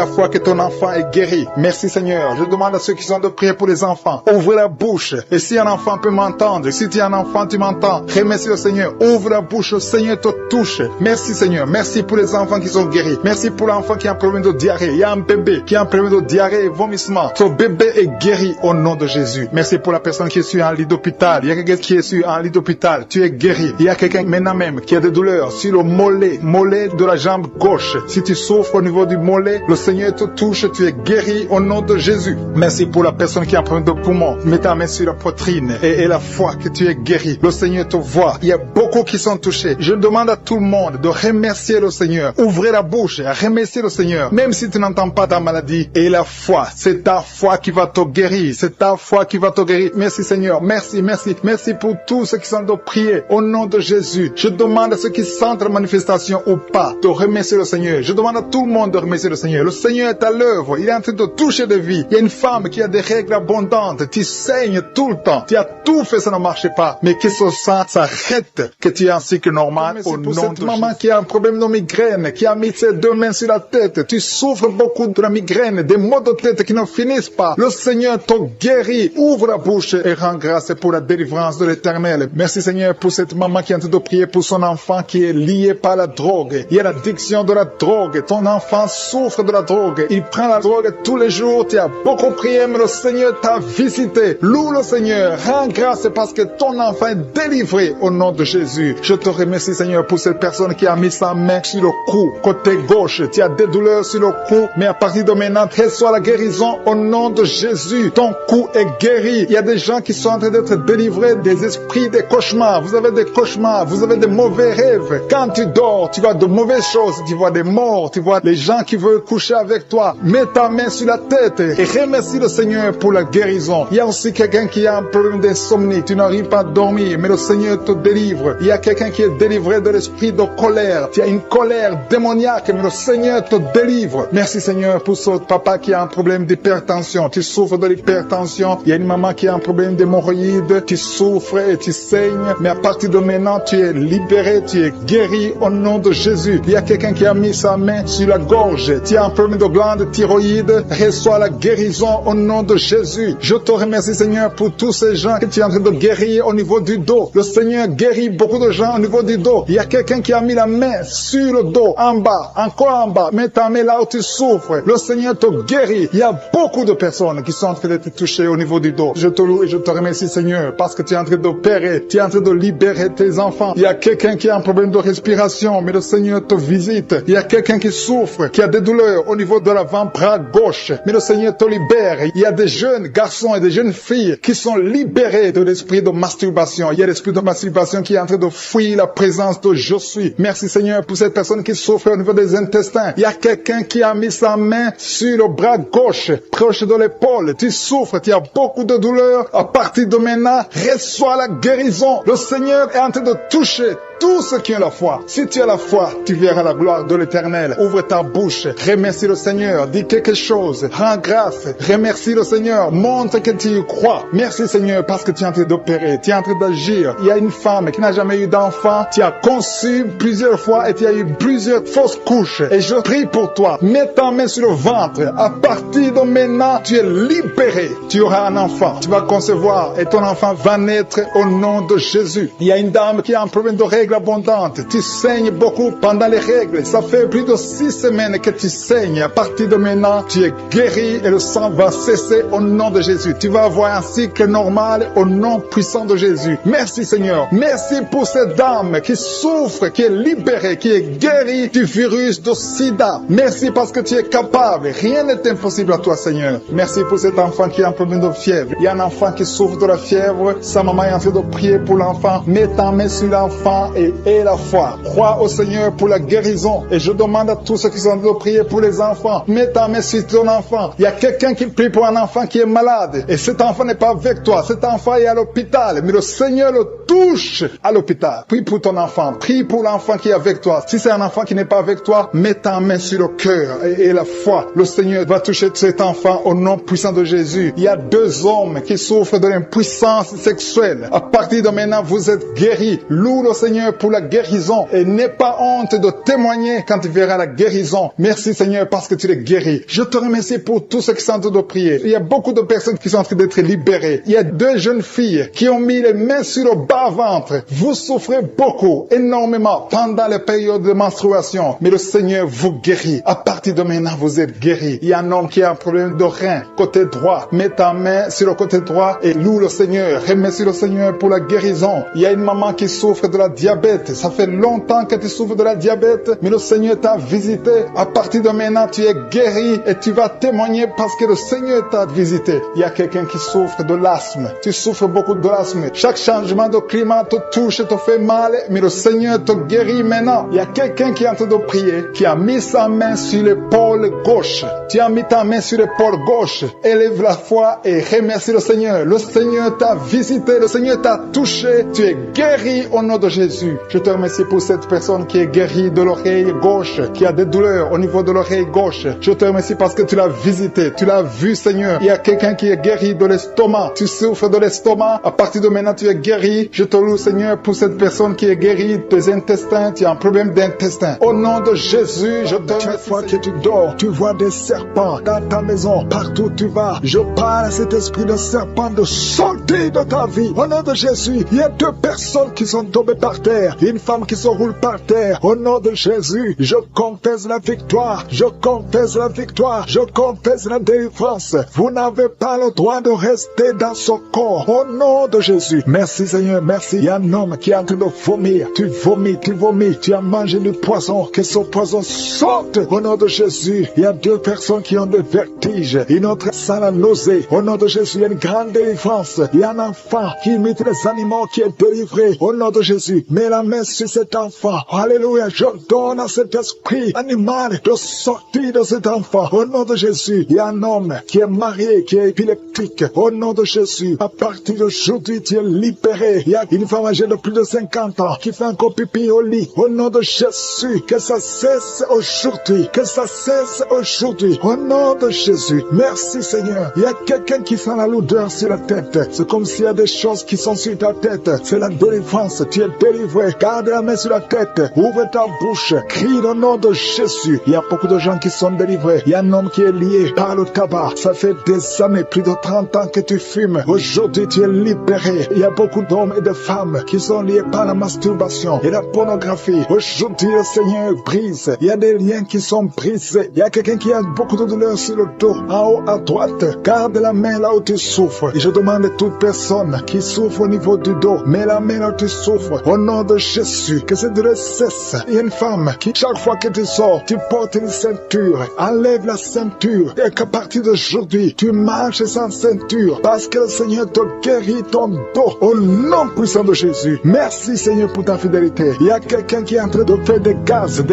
foi que ton enfant est guéri. Merci Seigneur. Je demande à ceux qui sont de prier pour les enfants. Ouvre la bouche. Et si un enfant peut m'entendre, si tu es un enfant, tu m'entends. Remercie le Seigneur. Ouvre la bouche. Le Seigneur te touche. Merci Seigneur. Merci pour les enfants qui sont guéris. Merci pour l'enfant qui a un problème de diarrhée. Il y a un bébé qui a un problème de diarrhée et vomissement. Ton bébé est guéri au nom de Jésus. Merci pour la personne qui est sur un lit d'hôpital. Il y a quelqu'un qui est sur un lit d'hôpital. Tu es guéri. Il y a quelqu'un maintenant même qui a des douleurs sur le mollet de la jambe gauche. Si tu souffres au niveau du mollet, le Seigneur te touche. Tu es guéri au nom de Jésus. Merci pour la personne qui a un problème de poumon. Mets ta main sur la poitrine et la foi que tu es guéri. Le Seigneur te voit. Il y a beaucoup qui sont touchés. Je demande à tout le monde de remercier le Seigneur. Ouvrez la bouche et remercier le Seigneur. Même si tu n'entends pas ta maladie. Et la foi, c'est ta foi qui va te guérir. C'est ta foi qui va te guérir. Merci Seigneur. Merci pour tous ceux qui sont de prier au nom de Jésus. Je demande à ceux qui sentent la manifestation ou pas de remercier le Seigneur. Je demande à tout le monde de remercier le Seigneur. Le Seigneur est à l'œuvre. Il est en train de toucher des vies. Il y a une femme qui a des règles abondantes. Tu saignes tout le temps. Tu as tout fait, ça ne marche pas. Mais que ce sang s'arrête, que tu es en cycle normal au nom de cette maman qui a un problème de migraine, qui a mis ses deux mains sur la tête. Tu souffres beaucoup de la migraine, des maux de tête qui ne finissent pas. Le Seigneur te guérit. Ouvre la bouche et rends grâce pour la délivrance de l'Éternel. Merci Seigneur pour cette maman qui est en train de prier pour son enfant qui est lié par la drogue. Il y a l'addiction de la drogue. Ton enfant souffre de la drogue. Il prend la drogue tous les jours. Tu as beaucoup prié, mais le Seigneur t'a visité. Loue le Seigneur. Rends grâce parce que ton enfant est délivré au nom de Jésus. Je te remercie Seigneur pour cette personne qui a mis sa main sur le cou, côté gauche. Tu as des douleurs sur le cou, mais à partir de maintenant, reçois la guérison au nom de Jésus. Ton cou est guéri. Il y a des gens qui sont en train d'être délivrés des esprits, des cauchemars. Vous avez des cauchemars, vous avez des mauvais rêves. Quand tu dors, tu vois de mauvaises choses. Tu vois des morts, tu vois les gens qui veulent coucher avec toi. Mets ta main sur la tête et remercie le Seigneur pour la guérison. Il y a aussi quelqu'un qui a un problème d'insomnie. Tu n'arrives pas à dormir, mais le Seigneur te délivre. Il y a quelqu'un qui est délivré de l'esprit de colère. Tu as une colère démoniaque, mais le Seigneur te délivre. Merci Seigneur pour ce papa qui a un problème d'hypertension. Tu souffres de l'hypertension. Il y a une maman qui a un problème d'hémorroïdes. Tu souffres et tu saignes, mais à partir de maintenant, tu es libéré, tu es guéri au nom de Jésus. Il y a quelqu'un qui a mis sa main sur la gorge. Tu as un problème de glande thyroïde. Reçois la guérison au nom de Jésus. Je te remercie Seigneur pour tous ces gens que tu es en train de guérir au niveau du dos. Le Seigneur guérit beaucoup de gens au niveau du dos. Il y a quelqu'un qui a mis la main sur le dos, en bas, encore en bas. Mets ta main là où tu souffres. Le Seigneur te guérit. Il y a beaucoup de personnes qui sont en train d'être touchées au niveau du dos. Je te loue et je te remercie Seigneur parce que tu es en train d'opérer. Tu es en train de libérer tes enfants. Il y a quelqu'un qui a un problème de respiration, mais le Seigneur te visite. Il y a quelqu'un qui souffre, qui a des douleurs au niveau de l'avant-bras gauche, mais le Seigneur te libère. Il y a des jeunes garçons et des jeunes filles qui sont libérés de l'esprit de masturbation. Il y a l'esprit de masturbation qui est en train de fuir la présence de je suis. Merci Seigneur pour cette personne qui souffre au niveau des intestins. Il y a quelqu'un qui a mis sa main sur le bras gauche, proche de l'épaule. Tu souffres, tu as beaucoup de douleur. À partir de maintenant, reçois la guérison. Le Seigneur est en train de toucher tous ceux qui ont la foi. Si tu as la foi, tu verras la gloire de l'Éternel. Ouvre ta bouche, remercie le Seigneur, dis quelque chose, rends grâce, remercie le Seigneur, montre que tu y crois. Merci Seigneur parce que tu es en train d'opérer, tu es en train d'agir. Il y a une femme qui n'a jamais eu d'enfant, tu as conçu plusieurs fois et tu as eu plusieurs fausses couches. Et je prie pour toi, mets ta main sur le ventre. À partir de maintenant, tu es libéré. Tu auras un enfant, tu vas concevoir et ton enfant va naître au nom de Jésus. Il y a une dame qui a un problème de règles abondantes. Tu saignes beaucoup pendant les règles. Ça fait plus de 6 semaines que tu saignes. À partir de maintenant, tu es guéri et le sang va cesser au nom de Jésus. Tu vas avoir un cycle normal au nom puissant de Jésus. Merci Seigneur. Merci pour cette dame qui souffre, qui est libérée, qui est guérie du virus de sida. Merci parce que tu es capable. Rien n'est impossible à toi Seigneur. Merci pour cet enfant qui a un problème de fièvre. Il y a un enfant qui souffre de la fièvre. Sa maman est en train de prier pour l'enfant. Mets ta main sur l'enfant et la foi. Crois au Seigneur pour la guérison. Et je demande à tous ceux qui sont en train de prier pour les enfants, mets ta main sur ton enfant. Il y a quelqu'un qui prie pour un enfant qui est malade. Et cet enfant n'est pas avec toi. Cet enfant est à l'hôpital. Mais le Seigneur le touche à l'hôpital. Prie pour ton enfant. Prie pour l'enfant qui est avec toi. Si c'est un enfant qui n'est pas avec toi, mets ta main sur le cœur et la foi. Le Seigneur va toucher cet enfant au nom puissant de Jésus. Il y a 2 hommes qui souffrent de l'impuissance sexuelle. À partir de maintenant, vous êtes guéris. Loue le Seigneur pour la guérison et n'aie pas honte de témoigner quand tu verras la guérison. Merci Seigneur parce que tu es guéri. Je te remercie pour tous ceux qui sont en train de prier. Il y a beaucoup de personnes qui sont en train d'être libérées. Il y a 2 jeunes filles qui ont mis les mains sur le bas-ventre. Vous souffrez beaucoup, énormément pendant les périodes de menstruation. Mais le Seigneur vous guérit. À partir de maintenant, vous êtes guéris. Il y a un homme qui a un problème de rein, côté droit. Mets ta main sur le côté droit et loue le Seigneur. Remercie le Seigneur pour la guérison. Il y a une maman qui souffre de la diabète. Ça fait longtemps que tu souffres de la diabète, mais le Seigneur t'a visité. À partir de maintenant, tu es guéri et tu vas témoigner parce que le Seigneur t'a visité. Il y a quelqu'un qui souffre de l'asthme. Tu souffres beaucoup de l'asthme. Chaque changement de climat te touche et te fait mal, mais le Seigneur te guérit maintenant. Il y a quelqu'un qui est en train de prier, qui a mis sa main sur l'épaule gauche. Tu as mis ta main sur l'épaule gauche. Élève la foi et remercie le Seigneur. Le Seigneur t'a visité, le Seigneur t'a touché. Tu es guéri au nom de Jésus. Je te remercie pour cette personne qui est guérie de l'oreille gauche, qui a des douleurs au niveau de l'oreille gauche. Je te remercie parce que tu l'as visité, tu l'as vu Seigneur. Il y a quelqu'un qui est guéri de l'estomac. Tu souffres de l'estomac. À partir de maintenant, tu es guéri. Je te loue Seigneur pour cette personne qui est guérie des intestins. Tu as un problème d'intestin. Au nom de Jésus, je te remercie. Chaque fois que tu dors, tu vois des serpents dans ta maison. Partout où tu vas, je parle à cet esprit de serpent de sortir de ta vie. Au nom de Jésus, il y a 2 personnes qui sont tombées par terre. Une femme qui se roule par terre. Au nom de Jésus, je confesse la victoire. Je confesse la victoire. Je confesse la délivrance. Vous n'avez pas le droit de rester dans ce corps. Au nom de Jésus. Merci Seigneur, merci. Il y a un homme qui est en train de vomir. Tu vomis, tu vomis. Tu as mangé du poison. Que ce poison sorte. Au nom de Jésus. Il y a 2 personnes qui ont des vertiges. Une autre sent la nausée. Au nom de Jésus, il y a une grande délivrance. Il y a un enfant qui imite les animaux qui est délivré. Au nom de Jésus. Mets la main sur cet enfant. Alléluia. Je donne à cet esprit animal de sortir de cet enfant. Au nom de Jésus. Il y a un homme qui est marié, qui est épileptique. Au nom de Jésus. À partir d'aujourd'hui, tu es libéré. Il y a une femme âgée de plus de 50 ans qui fait encore pipi au lit. Au nom de Jésus. Que ça cesse aujourd'hui. Que ça cesse aujourd'hui. Au nom de Jésus. Merci Seigneur. Il y a quelqu'un qui sent la lourdeur sur la tête. C'est comme s'il y a des choses qui sont sur ta tête. C'est la délivrance. Tu es délivré. délivré. Garde la main sur la tête. Ouvre ta bouche. Crie le nom de Jésus. Il y a beaucoup de gens qui sont délivrés. Il y a un homme qui est lié par le tabac. Ça fait des années, plus de 30 ans que tu fumes. Aujourd'hui, tu es libéré. Il y a beaucoup d'hommes et de femmes qui sont liés par la masturbation et la pornographie. Aujourd'hui, le Seigneur brise. Il y a des liens qui sont brisés. Il y a quelqu'un qui a beaucoup de douleur sur le dos. En haut à droite, garde la main là où tu souffres. Et je demande à toute personne qui souffre au niveau du dos, mets la main là où tu souffres. Au nom de Jésus, que cette douleur cesse. Il y a une femme qui, chaque fois que tu sors, tu portes une ceinture. Enlève la ceinture. Et qu'à partir d'aujourd'hui, tu marches sans ceinture. Parce que le Seigneur te guérit ton dos. Au nom puissant de Jésus. Merci Seigneur pour ta fidélité. Il y a quelqu'un qui est en train de faire des gaz.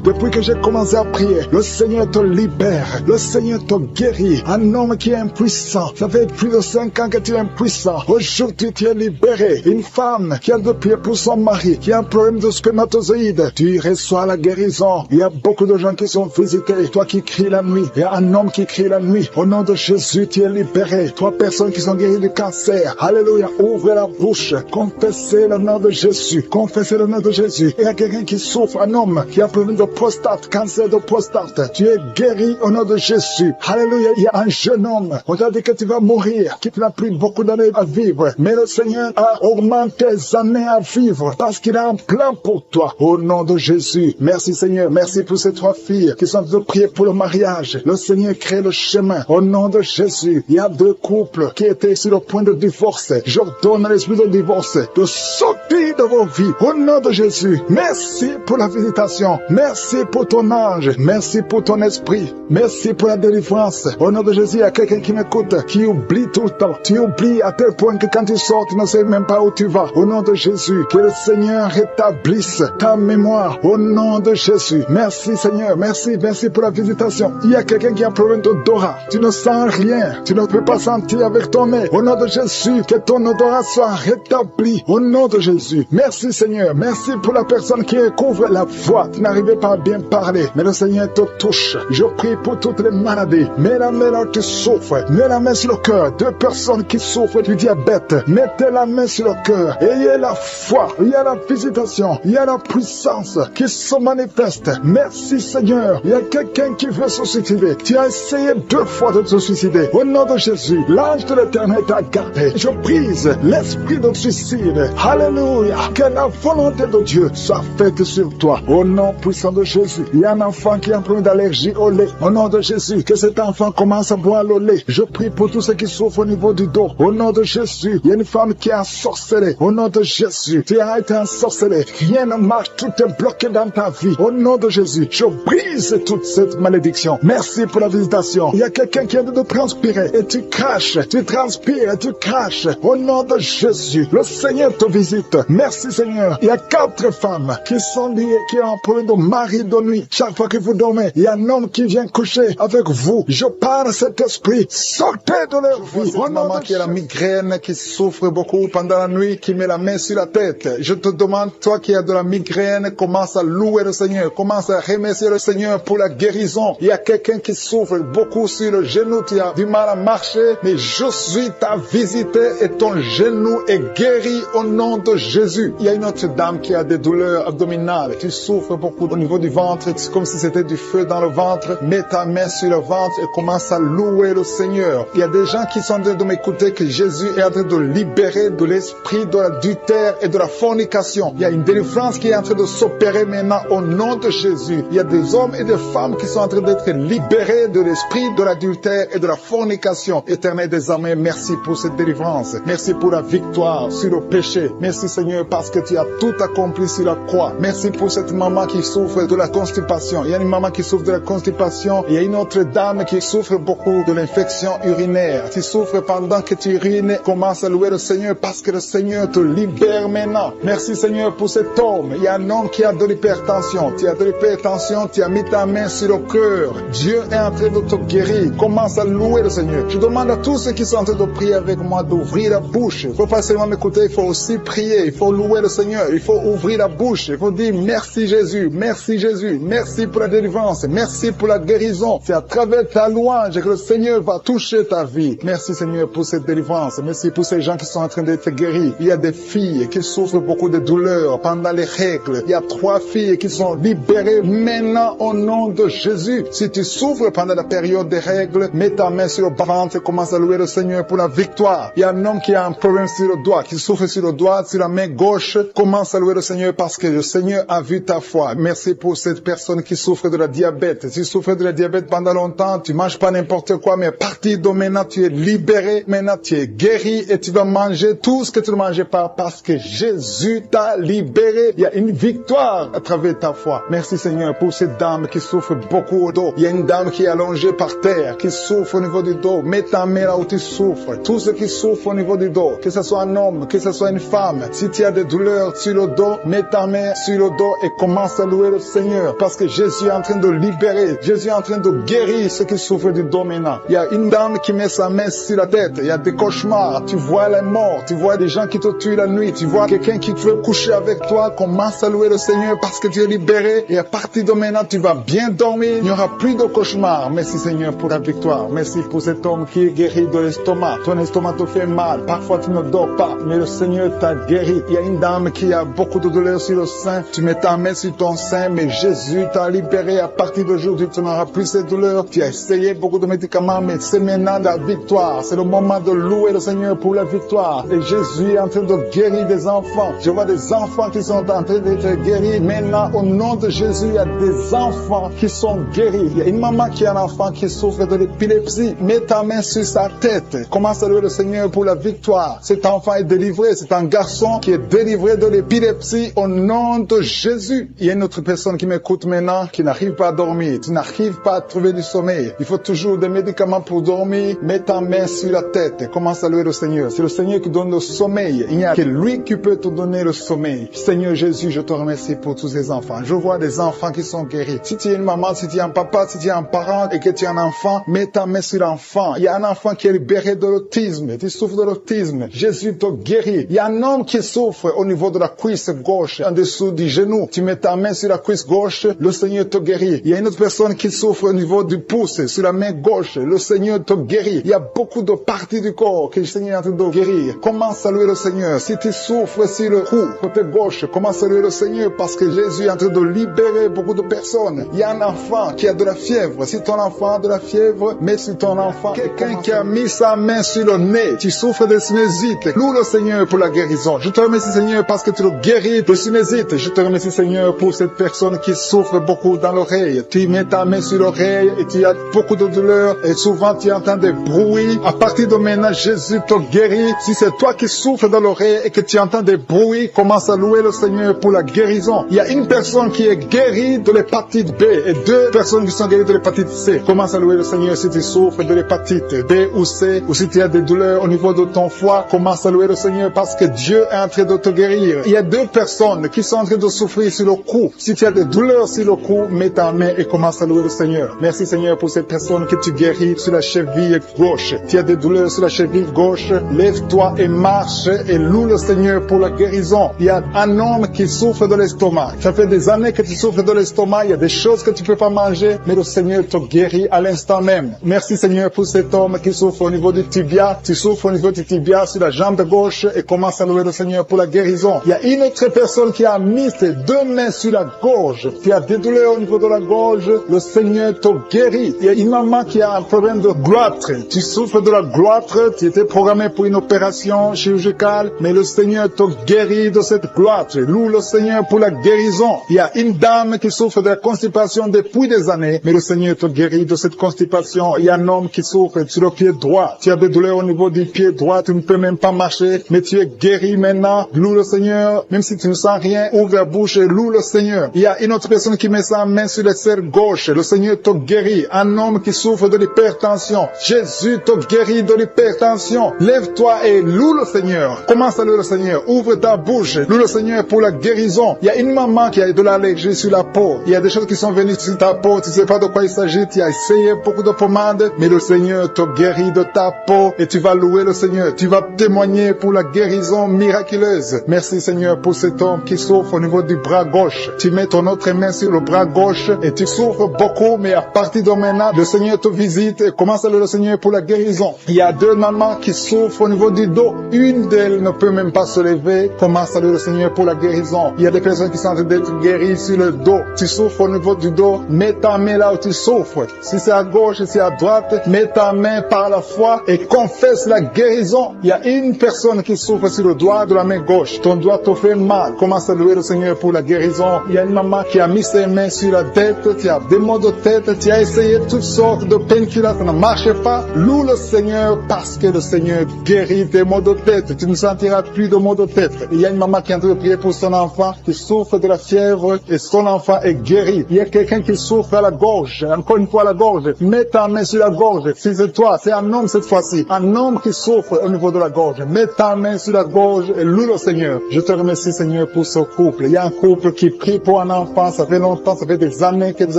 Depuis que j'ai commencé à prier, le Seigneur te libère. Le Seigneur te guérit. Un homme qui est impuissant. Ça fait plus de 5 ans que tu es impuissant. Aujourd'hui, tu es libéré. Une femme qui a de prier pour son mari, qui a un problème de spermatozoïde. Tu reçois la guérison. Il y a beaucoup de gens qui sont visités. Toi qui cries la nuit. Il y a un homme qui crie la nuit. Au nom de Jésus, tu es libéré. Trois personnes qui sont guéries du cancer. Alléluia. Ouvrez la bouche. Confessez le nom de Jésus. Confessez le nom de Jésus. Il y a quelqu'un qui souffre, un homme qui a un problème de prostate, cancer de prostate. Tu es guéri au nom de Jésus. Alléluia. Il y a un jeune homme. On t'a dit que tu vas mourir, que tu n'as plus beaucoup d'années à vivre. Mais le Seigneur a augmenté tes années à vivre parce qu'il a un plan pour toi. Au nom de Jésus. Merci Seigneur. Merci pour ces 3 filles qui sont en train de prier pour le mariage. Le Seigneur crée le chemin. Au nom de Jésus. Il y a 2 couples qui étaient sur le point de divorce. J'ordonne à l'esprit de divorce de sortir de vos vies. Au nom de Jésus. Merci pour la visitation. Merci pour ton ange. Merci pour ton esprit. Merci pour la délivrance. Au nom de Jésus, il y a quelqu'un qui m'écoute, qui oublie tout le temps. Tu oublies à tel point que quand tu sors, tu ne sais même pas où tu vas. Au nom de Jésus, que le Seigneur rétablisse ta mémoire. Au nom de Jésus. Merci Seigneur. Merci pour la visitation. Il y a quelqu'un qui a un problème d'odorat. Tu ne sens rien. Tu ne peux pas sentir avec ton nez. Au nom de Jésus, que ton odorat soit rétabli. Au nom de Jésus. Merci Seigneur. Merci pour la personne qui recouvre la voix. Tu n'arrivais pas à bien parler. Mais le Seigneur te touche. Je prie pour toutes les maladies. Mets la main là où tu souffres. Mets la main sur le cœur. 2 personnes qui souffrent du diabète. Mettez la main sur le cœur. Ayez la foi. Il y a la visitation. Il y a la puissance qui se manifeste. Merci Seigneur. Il y a quelqu'un qui veut se suicider. Tu as essayé 2 fois de te suicider. Au nom de Jésus, l'ange de l'Éternel t'a gardé. Je brise l'esprit de suicide. Alléluia. Que la volonté de Dieu soit faite sur toi. Au nom puissant de Jésus. Il y a un enfant qui a un problème d'allergie au lait. Au nom de Jésus, que cet enfant commence à boire le lait. Je prie pour tous ceux qui souffrent au niveau du dos. Au nom de Jésus, il y a une femme qui a ensorcelé. Au nom de Jésus, tu as été ensorcelé. Rien ne marche, tout est bloqué dans ta vie. Au nom de Jésus, je brise toute cette malédiction. Merci pour la visitation. Il y a quelqu'un qui est en train de transpirer et tu craches. Tu transpires et tu craches. Au nom de Jésus, le Seigneur te visite. Merci Seigneur. Il y a 4 femmes qui sont liées, qui ont un problème de mari de nuit. Chaque fois que vous dormez, il y a un homme qui vient coucher avec vous. Je parle cet esprit. Sortez de leur vie. Une maman qui a la migraine, qui souffre beaucoup pendant la nuit, qui met la main sur la tête. Je te demande, toi qui as de la migraine, commence à louer le Seigneur. Commence à remercier le Seigneur pour la guérison. Il y a quelqu'un qui souffre beaucoup sur le genou. Tu as du mal à marcher, mais je suis ta visité et ton genou est guéri au nom de Jésus. Il y a une autre dame qui a des douleurs abdominales. Tu souffres beaucoup au niveau du ventre. C'est comme si c'était du feu dans le ventre. Mets ta main sur le ventre et commence à louer le Seigneur. Il y a des gens qui sont en train de m'écouter que Jésus est en train de libérer de l'esprit de l'adultère et de la fornication. Il y a une délivrance qui est en train de s'opérer maintenant au nom de Jésus. Il y a des hommes et des femmes qui sont en train d'être libérés de l'esprit de l'adultère et de la fornication. Éternel des armées, merci pour cette délivrance. Merci pour la victoire sur le péché. Merci Seigneur parce que tu as tout accompli sur la croix. Merci pour cette maman qui souffre de la constipation. Il y a une maman qui souffre de la constipation. Il y a une autre dame qui souffre beaucoup de l'infection urinaire. Tu souffres pendant que tu urines. Commence à louer le Seigneur parce que le Seigneur te libère maintenant. Merci Seigneur pour cet homme. Il y a un homme qui a de l'hypertension. Tu as de l'hypertension. Tu as mis ta main sur le cœur. Dieu est en train de te guérir. Commence à louer le Seigneur. Je demande à tous ceux qui sont en train de prier avec moi d'ouvrir la bouche. Il ne faut pas seulement m'écouter, il faut aussi prier. Il faut louer le Seigneur. Il faut ouvrir la bouche. Il faut dire merci Jésus. Merci Jésus. Merci pour la délivrance. Merci pour la guérison. C'est à travers ta louange que le Seigneur va toucher ta vie. Merci Seigneur pour cette délivrance. Merci pour ces gens qui sont en train d'être guéris. Il y a des filles qui souffrent beaucoup de douleurs pendant les règles. Il y a 3 filles qui sont libérées maintenant au nom de Jésus. Si tu souffres pendant la période des règles, mets ta main sur le ventre et commence à louer le Seigneur pour la victoire. Il y a un homme qui a un problème sur le doigt, qui souffre sur le doigt, sur la main gauche. Commence à louer le Seigneur parce que le Seigneur a vu ta foi. Merci pour cette personne qui souffre de la diabète. Si tu souffres de la diabète pendant longtemps, tu manges pas n'importe quoi, mais à partir de maintenant, tu es libéré. Maintenant, tu es guéri et tu vas manger tout ce que tu ne mangeais pas parce que Jésus t'a libéré. Il y a une victoire à travers ta foi. Merci Seigneur pour cette dame qui souffre beaucoup au dos. Il y a une dame qui est allongée par terre, qui souffre au niveau du dos. Mets ta main là où tu souffres. Tous ceux qui souffrent au niveau du dos, que ce soit un homme, que ce soit une femme, si tu as des douleurs sur le dos, mets ta main sur le dos et commence à louer le Seigneur parce que Jésus est en train de libérer. Jésus est en train de guérir ceux qui souffrent du dos maintenant. Il y a une dame qui met sa main sur la tête. Il y a des cauchemars. Tu vois les morts. Tu vois des gens qui te tuent la nuit. Tu vois quelqu'un qui veut coucher avec toi. Commence à louer le Seigneur parce que tu es libéré. Et à partir de maintenant, tu vas bien dormir. Il n'y aura plus de cauchemars. Merci Seigneur pour la victoire. Merci pour cet homme qui est guéri de l'estomac. Ton estomac te fait mal. Parfois, tu ne dors pas. Mais le Seigneur t'a guéri. Il y a une dame qui a beaucoup de douleurs sur le sein. Tu mets ta main sur ton sein. Mais Jésus t'a libéré. À partir d'aujourd'hui, tu n'auras plus ces douleurs. Tu as essayé beaucoup de médicaments. Mais c'est maintenant la victoire. C'est le moment de louer le Seigneur pour la victoire. Et Jésus est en train de guérir des enfants. Je vois des enfants qui sont en train d'être guéris. Maintenant, au nom de Jésus, il y a des enfants qui sont guéris. Il y a une maman qui a un enfant qui souffre de l'épilepsie. Mets ta main sur sa tête. Commence à louer le Seigneur pour la victoire. Cet enfant est délivré. C'est un garçon qui est délivré de l'épilepsie au nom de Jésus. Il y a une autre personne qui m'écoute maintenant qui n'arrive pas à dormir. Tu n'arrives pas à trouver du sommeil. Il faut toujours des médicaments pour dormir. Mets ta main sur la tête. Commence à louer le Seigneur. C'est le Seigneur qui donne le sommeil. Il n'y a que lui qui peut te donner le sommeil. Seigneur Jésus, je te remercie pour tous ces enfants. Je vois des enfants qui sont guéris. Si tu es une maman, si tu es un papa, si tu es un parent et que tu es un enfant, mets ta main sur l'enfant. Il y a un enfant qui est libéré de l'autisme. Tu souffres de l'autisme. Jésus te guérit. Il y a un homme qui souffre au niveau de la cuisse gauche, en dessous du genou. Tu mets ta main sur la cuisse gauche, le Seigneur te guérit. Il y a une autre personne qui souffre au niveau du pouce, sur la main gauche, le Seigneur te guérit. Il y a beaucoup de parties du corps que le Seigneur est en train de guérir. Commence à louer le Seigneur. Si tu souffres sur le cou, côté gauche, commence à louer le Seigneur parce que Jésus est en train de libérer beaucoup de personnes. Il y a un enfant qui a de la fièvre. Si ton enfant a de la fièvre, mets sur ton enfant. Quelqu'un qui a mis sa main sur le nez, tu souffres de sinusite. Loue le Seigneur pour la guérison. Je te remercie Seigneur parce que tu le guéris de sinusite. Je te remercie Seigneur pour cette personne qui souffre beaucoup dans l'oreille. Tu mets ta main sur l'oreille et tu as beaucoup de douleur et souvent tu entends des bruits. À partir de maintenant, Jésus te guérit. Si c'est toi qui souffres dans l'oreille et que tu entends des bruits, commence à louer le Seigneur pour la guérison. Il y a une personne qui est guérie de l'hépatite B et 2 personnes qui sont guéries de l'hépatite C. Commence à louer le Seigneur si tu souffres de l'hépatite B ou C ou si tu as des douleurs au niveau de ton foie. Commence à louer le Seigneur parce que Dieu est en train de te guérir. Il y a 2 personnes qui sont en train de souffrir sur le cou. Si tu as des douleurs sur le cou, mets ta main et commence à louer le Seigneur. Merci Seigneur pour cette personne que tu guéris sur la cheville gauche. Tu as des douleurs sur la cheville gauche, lève-toi et marche et loue le Seigneur pour la guérison. Il y a un homme qui souffre de l'estomac. Ça fait des années que tu souffres de l'estomac. Il y a des choses que tu peux pas manger, mais le Seigneur te guérit à l'instant même. Merci Seigneur pour cet homme qui souffre au niveau du tibia. Tu souffres au niveau du tibia sur la jambe gauche et commence à louer le Seigneur pour la guérison. Il y a une autre personne qui a mis ses 2 mains sur la gorge. Tu as des douleurs au niveau de la gorge. Le Seigneur te guérit. Il y a une maman qui a un problème de gloître. Tu souffres de la gloître. Tu étais programmé pour une opération chirurgicale, mais le Seigneur te guérit de cette gloître. Loue le Seigneur pour la guérison. Il y a une dame qui souffre de la constipation depuis des années, mais le Seigneur te guérit de cette constipation. Il y a un homme qui souffre sur le pied droit. Tu as des douleurs au niveau du pied droit. Tu ne peux même pas marcher, mais tu es guéri maintenant. Loue le Seigneur. Même si tu ne sens rien, ouvre la bouche et loue le Seigneur. Il y a une autre personne qui met sa main sur le serre gauche. Le Seigneur te guérit. Un homme qui souffre de l'hypertension. Jésus te guérit de l'hypertension. Lève-toi et loue le Seigneur. Commence à louer le Seigneur. Ouvre ta bouche. Loue le Seigneur pour la guérison. Il y a une maman qui a de l'allergie sur la peau. Il y a des choses qui sont venues sur ta peau. Tu ne sais pas de quoi il s'agit. Tu as essayé beaucoup de pommades, mais le Seigneur te guérit de ta peau et tu vas louer le Seigneur. Tu vas témoigner pour la guérison miraculeuse. Merci Seigneur pour cet homme qui souffre au niveau du bras gauche. Tu mets ton autre main sur le bras gauche et tu souffres beaucoup, mais à partir de maintenant, le Seigneur te visite et commence à louer le Seigneur pour la guérison. Il y a 2 mamans qui souffrent au niveau du dos. Une d'elles ne peut même pas se lever Commence à louer le Seigneur pour la guérison. Il y a des personnes qui sont en train d'être guéries sur le dos. Tu souffres au niveau du dos, mets ta main là où tu souffres. Si c'est à gauche, si c'est à droite, mets ta main par la foi et confesse la guérison. Il y a une personne qui souffre sur le doigt de la main gauche. Ton doigt te fait mal. Commence à louer le Seigneur pour la guérison. Il y a une maman qui a mis ses mains sur la tête. Tu as des maux de tête. Tu as essayé toutes sortes de painkillers. Ça ne marche pas. Loue le Seigneur parce que le Seigneur guérit tes maux de tête. Tu ne sentiras plus de maux de tête. Il y a une maman qui est en train de prier pour son enfant qui souffre de la fièvre et son enfant est guéri. Il y a quelqu'un qui souffre à la gorge. Encore une fois à la gorge. Mets ta main sur la gorge. Si c'est toi, c'est un homme cette fois-ci. Un homme qui souffre au niveau de la gorge. Mets ta main sur la gorge et loue le Seigneur. Je te remercie Seigneur pour ce couple. Il y a un couple qui prie pour un enfant. Ça fait longtemps, ça fait des années que vous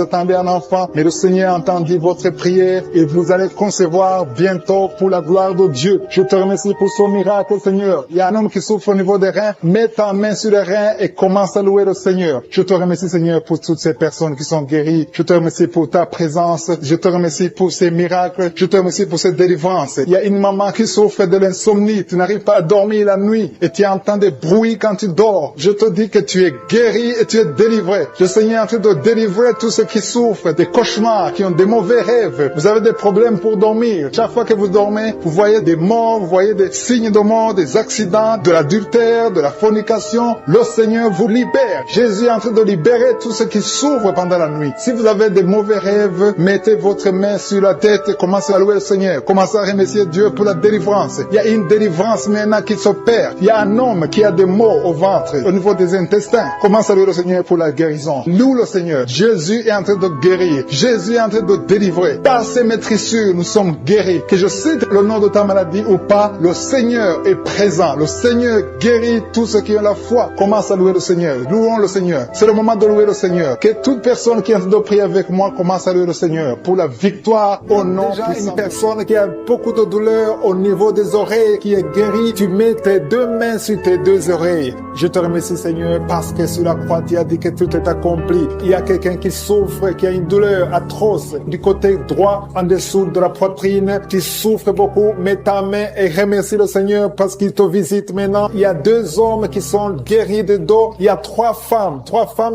attendez un enfant. Mais le Seigneur a entendu votre prière et vous allez concevoir bientôt pour la gloire de Dieu. Je te remercie pour ce miracle Seigneur. Il y a un homme qui souffre au niveau des reins. Mets ta main sur les reins et commence à louer le Seigneur. Je te remercie Seigneur pour toutes ces personnes qui sont guéries. Je te remercie pour ta présence. Je te remercie pour ces miracles. Je te remercie pour cette délivrance. Il y a une maman qui souffre de l'insomnie. Tu n'arrives pas à dormir la nuit et tu entends des bruits quand tu dors. Je te dis que tu es guéri et tu es délivré. Le Seigneur est en train de délivrer tous ceux qui souffrent des cauchemars, qui ont des mauvais rêves. Vous avez des problèmes pour dormir. Chaque fois que vous dormez, vous voyez des morts, vous voyez des signes de mort, des accidents, de l'adultère, de la fornication. Le Seigneur vous libère. Jésus est en train de libérer tous ceux qui souffrent pendant la nuit. Si vous avez des mauvais rêves, mettez votre main sur la tête et commencez à louer le Seigneur. Commencez à remercier Dieu pour la délivrance. Il y a une délivrance maintenant qui s'opère. Il y a un homme qui a des maux au ventre, au niveau des intestins. Commence à louer le Seigneur pour la guérison. Loue le Seigneur. Jésus est en train de guérir. Jésus est en train de délivrer. Par ses maîtrissures, nous sommes guéris. Que je cite le nom de ta maladie ou pas, le Seigneur est présent. Le Seigneur guérit tous ceux qui ont la foi. Commence à louer le Seigneur. Louons le Seigneur. C'est le moment de louer le Seigneur. Que toute personne qui est en train de prier avec moi commence à louer le Seigneur pour la victoire au nom de une personne qui a beaucoup de douleur au niveau des oreilles qui est guérie. Tu mets tes deux mains sur tes deux oreilles. Je te remercie Seigneur parce que sur la croix tu as dit que tout est accompli. Il y a quelqu'un qui souffre, qui a une douleur atroce du côté droit en dessous de la poitrine. Tu souffres beaucoup. Mets ta main et remercie le Seigneur parce qu'il te visite maintenant. Il y a deux hommes qui sont guéris de dos. Il y a trois femmes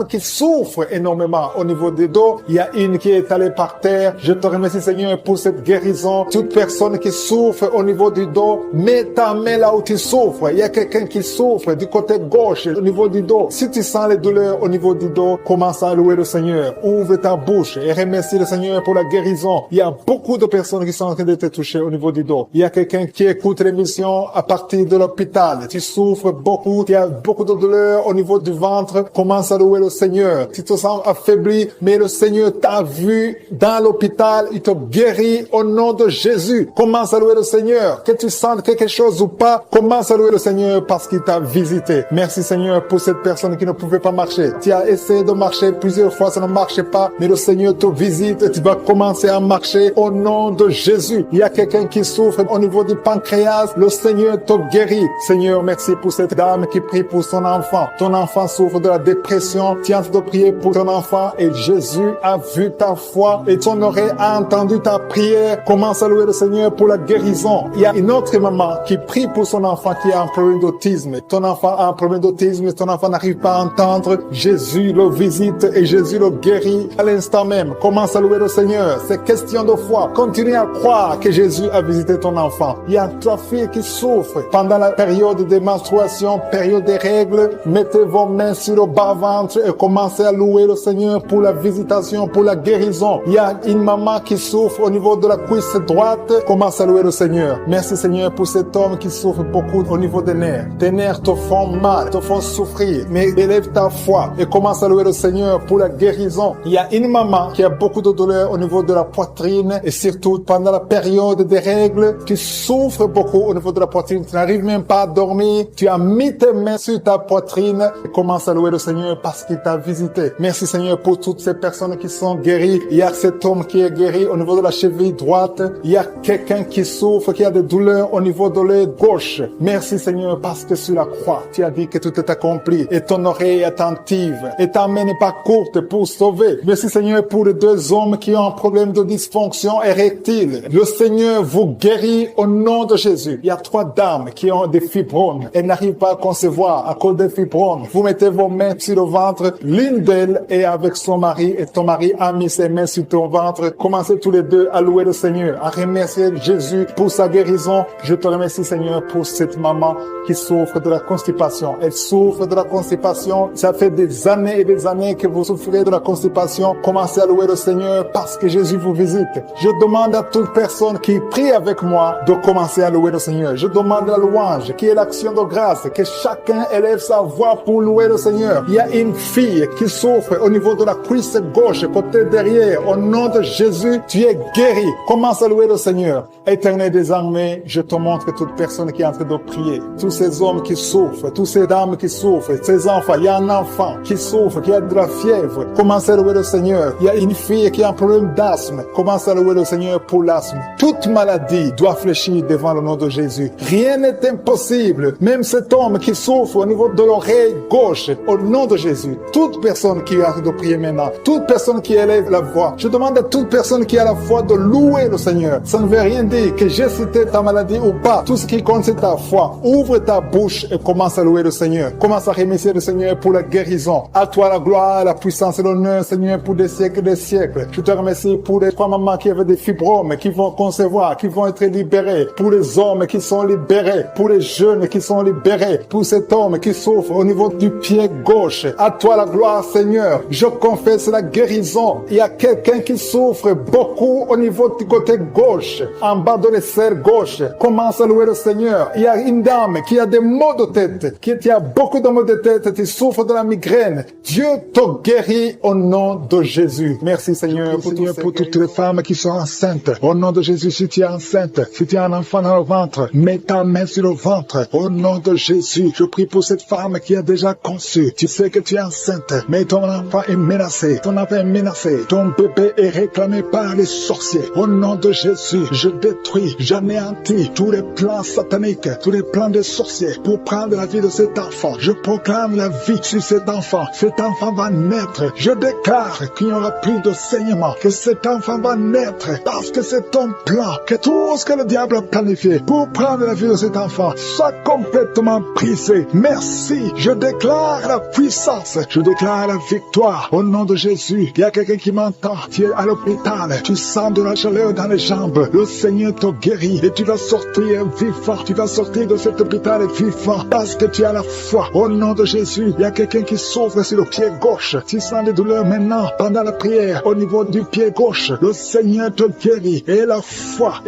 qui souffrent énormément au niveau des dos. Il y a une qui est allée par terre. Je te remercie Seigneur pour cette guérison. Toute personne qui souffre au niveau du dos, mets ta main là où tu souffres. Il y a quelqu'un qui souffre du côté gauche au niveau du dos. Si tu sens les douleurs au niveau du dos, commence à louer le Seigneur. Ouvre ta bouche et remercie le Seigneur pour la guérison. Il y a beaucoup de personnes qui sont en train d'être touchées au niveau du dos. Il y a quelqu'un qui écoute l'émission à partir de l'hôpital. Tu souffres beaucoup, tu as beaucoup de douleurs au niveau du ventre. Commence à louer le Seigneur. Tu te sens affaibli, mais le Seigneur t'a vu dans l'hôpital. Il te guérit au nom de Jésus. Commence à louer le Seigneur. Que tu sentes quelque chose ou pas, commence à louer le Seigneur parce qu'il t'a visité. Merci Seigneur pour cette personne qui ne pouvait pas marcher. Tu as essayé de marcher plusieurs fois, ça ne marchait pas, mais le Seigneur te visite et tu vas commencer à marcher au nom de Jésus. Il y a quelqu'un qui souffre au niveau du pancréas, le Seigneur te guérit. Seigneur, merci pour cette dame qui prie pour son enfant. Ton enfant souffre de la dépression, tu es en train de prier pour ton enfant et Jésus a vu ta foi et ton oreille a entendu ta prière. Commence à louer le Seigneur pour la guérison. Il y a une autre maman qui prie pour son enfant qui a un problème d'autisme. Ton enfant a un problème d'autisme, ton enfant n'arrive pas à entendre. Jésus le visite et Jésus le guérit à l'instant même. Commence à louer le Seigneur. C'est question de foi. Continue à croire que Jésus a visité ton enfant. Il y a trois filles qui souffrent pendant la période des menstruations, période des règles. Mettez vos mains sur le bas-ventre et commencez à louer le Seigneur pour la visitation, pour la guérison. Il y a une maman qui souffre au niveau de la cuisse droite. Commence à louer le Seigneur. Merci Seigneur pour cet homme qui souffre beaucoup au niveau des nerfs. Tes nerfs te font mal, te font souffrir. Mais élève ta foi et commence à louer le Seigneur pour la guérison. Il y a une maman qui a beaucoup de douleur au niveau de la poitrine et surtout pendant la période des règles, tu souffres beaucoup au niveau de la poitrine. Tu n'arrives même pas à dormir. Tu as mis tes mains sur ta poitrine et commence à louer le Seigneur parce qu'il t'a visité. Merci Seigneur pour toutes ces personnes qui sont guéries. Il y a cet homme qui est guéri au niveau de la cheville droite. Il y a quelqu'un qui souffre, qui a des douleurs au niveau de l'œil gauche. Merci Seigneur parce que sur la croix, tu as dit que tout est accompli et ton oreille est attentive et ta main n'est pas courte pour sauver. Merci Seigneur pour les deux hommes qui ont un problème de dysfonction érectile. Le Seigneur vous guérit au nom de Jésus. Il y a trois dames qui ont des fibromes. Elles n'arrivent pas à concevoir à cause des fibromes. Vous mettez vos mains sur le ventre, l'une d'elles est avec son mari et ton mari a mis ses mains sur ton ventre. Commencez tous les deux à louer le Seigneur, à remercier Jésus pour sa guérison. Je te remercie Seigneur pour cette maman qui souffre de la constipation. Elle souffre de la constipation. Ça fait des années et des années que vous souffrez de la constipation. Commencez à louer le Seigneur parce que Jésus vous visite. Je demande à toute personne qui prie avec moi de commencer à louer le Seigneur. Je demande la louange, qui est l'action de grâce, que chacun élève sa voix pour louer le Seigneur. Il y a une fille qui souffre au niveau de la cuisse gauche, côté derrière. Au nom de Jésus, tu es guéri. Commence à louer le Seigneur. Éternel des armées, je te montre toute personne qui est en train de prier. Tous ces hommes qui souffrent, toutes ces dames qui souffrent, ces enfants. Il y a un enfant qui souffre, qui a de la fièvre. Commence à louer le Seigneur. Il y a une fille qui a un problème d'asthme. Commence à louer le Seigneur pour l'asthme. Toute maladie doit fléchir devant le nom de Jésus. Rien n'est impossible. Même cet homme qui souffre au niveau de l'oreille gauche, au nom de Jésus. Toute personne qui est en train de prier maintenant, toute personne qui élève la voix, je demande à toute personne qui a la foi de louer le Seigneur. Ça ne veut rien dire que j'ai cité ta maladie ou pas. Tout ce qui compte, c'est ta foi. Ouvre ta bouche et commence à louer le Seigneur. Commence à remercier le Seigneur pour la guérison. À toi la gloire, la puissance et l'honneur, Seigneur, pour des siècles et des siècles. Je te remercie pour les trois mamans qui avaient des fibromes, qui vont concevoir, qui vont être libérés. Pour les hommes qui sont libérés. Pour les jeunes qui sont libérés. Pour cet homme qui souffre au niveau du pied gauche. À toi la gloire, Seigneur. Je confesse la guérison. Il y a quelqu'un qui souffre beaucoup au niveau du côté gauche, en bas de l'aisselle gauche. Commence à louer le Seigneur. Il y a une dame qui a des maux de tête, qui a beaucoup de maux de tête, qui souffre de la migraine. Dieu te guérit au nom de Jésus. Merci Seigneur pour toutes les femmes qui sont enceintes. Au nom de Jésus, si tu es enceinte, si tu as un enfant dans le ventre, mets ta main sur le ventre. Au nom de Jésus, je prie pour cette femme qui a déjà conçu. Tu sais que tu es enceinte, mais ton enfant est menacé. Ton enfant est menacé. Ton bébé est réclamé par les sorciers. Au nom de Jésus, je détruis, j'anéantis tous les plans sataniques, tous les plans des sorciers pour prendre la vie de cet enfant. Je proclame la vie sur cet enfant. Cet enfant va naître. Je déclare qu'il n'y aura plus de saignement, que cet enfant va naître parce que c'est ton plan, que tout ce que le diable a planifié pour prendre la vie de cet enfant soit complètement brisé. Merci. Je déclare la puissance. Je déclare la victoire au nom de Jésus. Il y a quelqu'un qui m'entend. Tu es à l'hôpital. Tu sens de la chaleur dans les jambes. Le Seigneur te guérit et tu vas sortir vivant. Tu vas sortir de cet hôpital vivant parce que tu as la foi. Au nom de Jésus, il y a quelqu'un qui souffre sur le pied gauche. Tu sens des douleurs maintenant pendant la prière au niveau du pied gauche. Le Seigneur te guérit et la foi.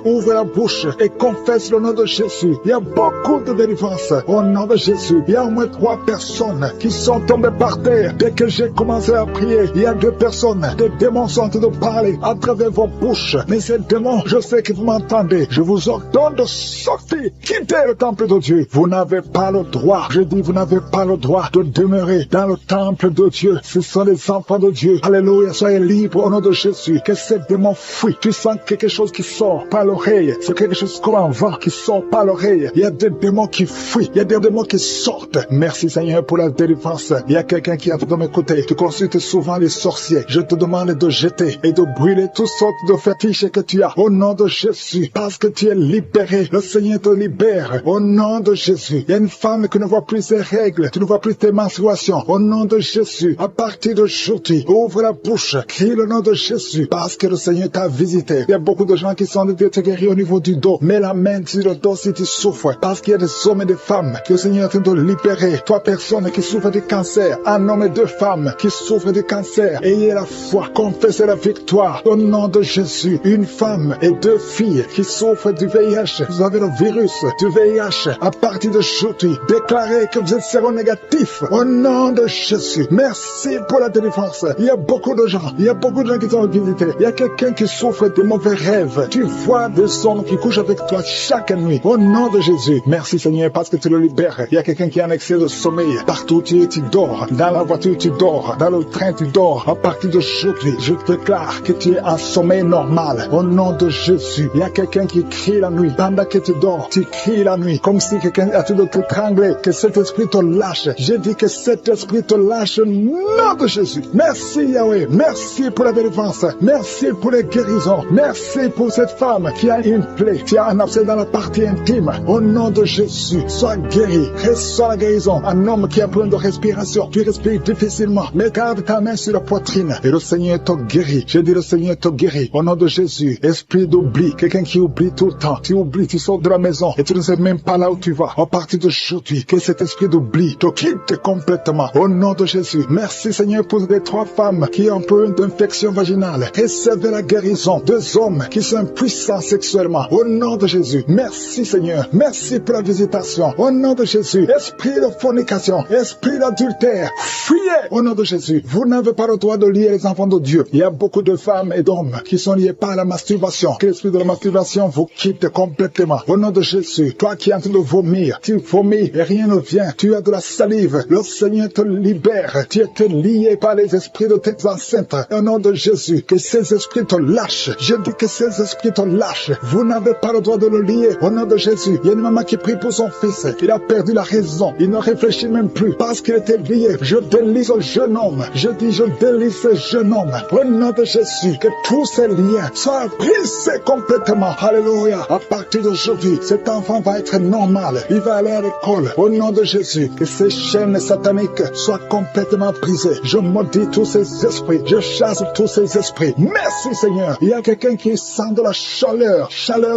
Ouvre la bouche et confesse le nom de Jésus. Il y a beaucoup de délivrance au nom de Jésus. Il y a au moins 3 personnes qui sont tombées par terre. Dès que j'ai commencé à prier, il y a 2 personnes. Des démons sont en train de parler à travers vos bouches. Mais ces démons, je sais que vous m'entendez. Je vous ordonne de sortir. Quittez le temple de Dieu. Vous n'avez pas le droit. Je dis, vous n'avez pas le droit de demeurer dans le temple de Dieu. Ce sont les enfants de Dieu. Alléluia. Soyez libres au nom de Jésus. Que ces démons fuient. Tu sens quelque chose qui sort par l'oreille. C'est quelque chose comme un vent qui sort par l'oreille. Il y a des démons qui fuient. Il y a des démons qui sortent. Merci Seigneur pour la délivrance. Il y a quelqu'un qui est en train de m'écouter. Tu consultes souvent les sorciers. Je te demande de jeter et de brûler toutes sortes de fétiches que tu as au nom de Jésus. Parce que tu es libéré. Le Seigneur te libère au nom de Jésus. Il y a une femme qui ne voit plus ses règles. Tu ne vois plus tes menstruations. Au nom de Jésus. À partir d'aujourd'hui, ouvre la bouche. Crie le nom de Jésus. Parce que le Seigneur t'a visité. Il y a beaucoup de gens qui sont en train de te guérir au niveau du dos. Mets la main sur le dos si tu souffres. Parce qu'il y a des hommes et des femmes que le Seigneur est en train de libérer. 3 personnes qui souffrent de cancer. Un homme et 2 femmes qui souffrent de cancer. Ayez la foi. Confessez la victoire. Au nom de Jésus. Une femme et 2 filles qui souffrent du VIH. Vous avez le virus du VIH. À partir d'aujourd'hui, déclarez que vous êtes séronégatif. Au nom de Jésus. Merci pour la délivrance. Il y a beaucoup de gens. Il y a beaucoup de gens qui sont visités. Il y a quelqu'un qui souffre de mauvais rêves. Tu vois des hommes qui couchent avec toi chaque nuit. Au nom de Jésus. Merci Seigneur parce que tu le libères. Il y a quelqu'un qui a un excès de sommeil. Partout tu dors. Dans la voiture tu dors. Dans le train tu dors. À partir d'aujourd'hui, je déclare que tu es en sommeil normal. Au nom de Jésus. Il y a quelqu'un qui crie la nuit. Pendant que tu dors, tu cries la nuit. Comme si quelqu'un a tout de t'étrangler. Que cet esprit te lâche. J'ai dit que cet esprit te lâche au nom de Jésus. Merci Yahweh. Merci pour la délivrance. Merci pour les guérisons. Merci pour cette femme qui a une plaie, qui a un abcès dans la partie intime. Au nom de Jésus. Jésus, sois guéri. Reçois la guérison. Un homme qui a besoin de respiration, tu respires difficilement. Mets garde ta main sur la poitrine et le Seigneur te guérit. Je dis le Seigneur te guérit. Au nom de Jésus, esprit d'oubli, quelqu'un qui oublie tout le temps. Tu oublies, tu sors de la maison et tu ne sais même pas là où tu vas. À partir d'aujourd'hui, que cet esprit d'oubli te quitte complètement. Au nom de Jésus, merci Seigneur pour les 3 femmes qui ont peu d'infection vaginale. Recevez la guérison. 2 hommes qui sont puissants sexuellement. Au nom de Jésus, merci Seigneur. Merci pour la visitation. Au nom de Jésus, esprit de fornication, esprit d'adultère, fuyez au nom de Jésus. Vous n'avez pas le droit de lier les enfants de Dieu. Il y a beaucoup de femmes et d'hommes qui sont liés par la masturbation. Que l'esprit de la masturbation vous quitte complètement. Au nom de Jésus, toi qui es en train de vomir, tu vomis et rien ne vient. Tu as de la salive. Le Seigneur te libère. Tu es lié par les esprits de tes ancêtres. Au nom de Jésus, que ces esprits te lâchent. Je dis que ces esprits te lâchent. Vous n'avez pas le droit de le lier. Au nom de Jésus, il y a une maman qui prie pour son fils. Il a perdu la raison. Il ne réfléchit même plus parce qu'il était lié. Je délie ce jeune homme. Je dis, je délie ce jeune homme. Au nom de Jésus, que tous ces liens soient brisés complètement. Alléluia. À partir d'aujourd'hui, cet enfant va être normal. Il va aller à l'école. Au nom de Jésus, que ces chaînes sataniques soient complètement brisées. Je maudis tous ces esprits. Je chasse tous ces esprits. Merci Seigneur. Il y a quelqu'un qui sent de la chaleur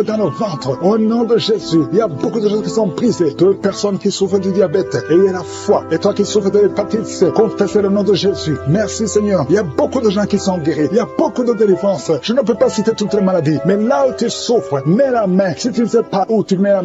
dans le ventre. Au nom de Jésus, il y a beaucoup de gens qui sont brisés. 2 personnes qui souffrent du diabète. Et il y a la foi. Et toi qui souffres de l'hépatite C, confessez le nom de Jésus. Merci Seigneur. Il y a beaucoup de gens qui sont guéris. Il y a beaucoup de délivrance. Je ne peux pas citer toutes les maladies. Mais là où tu souffres, mets la main. Si tu ne sais pas où tu mets la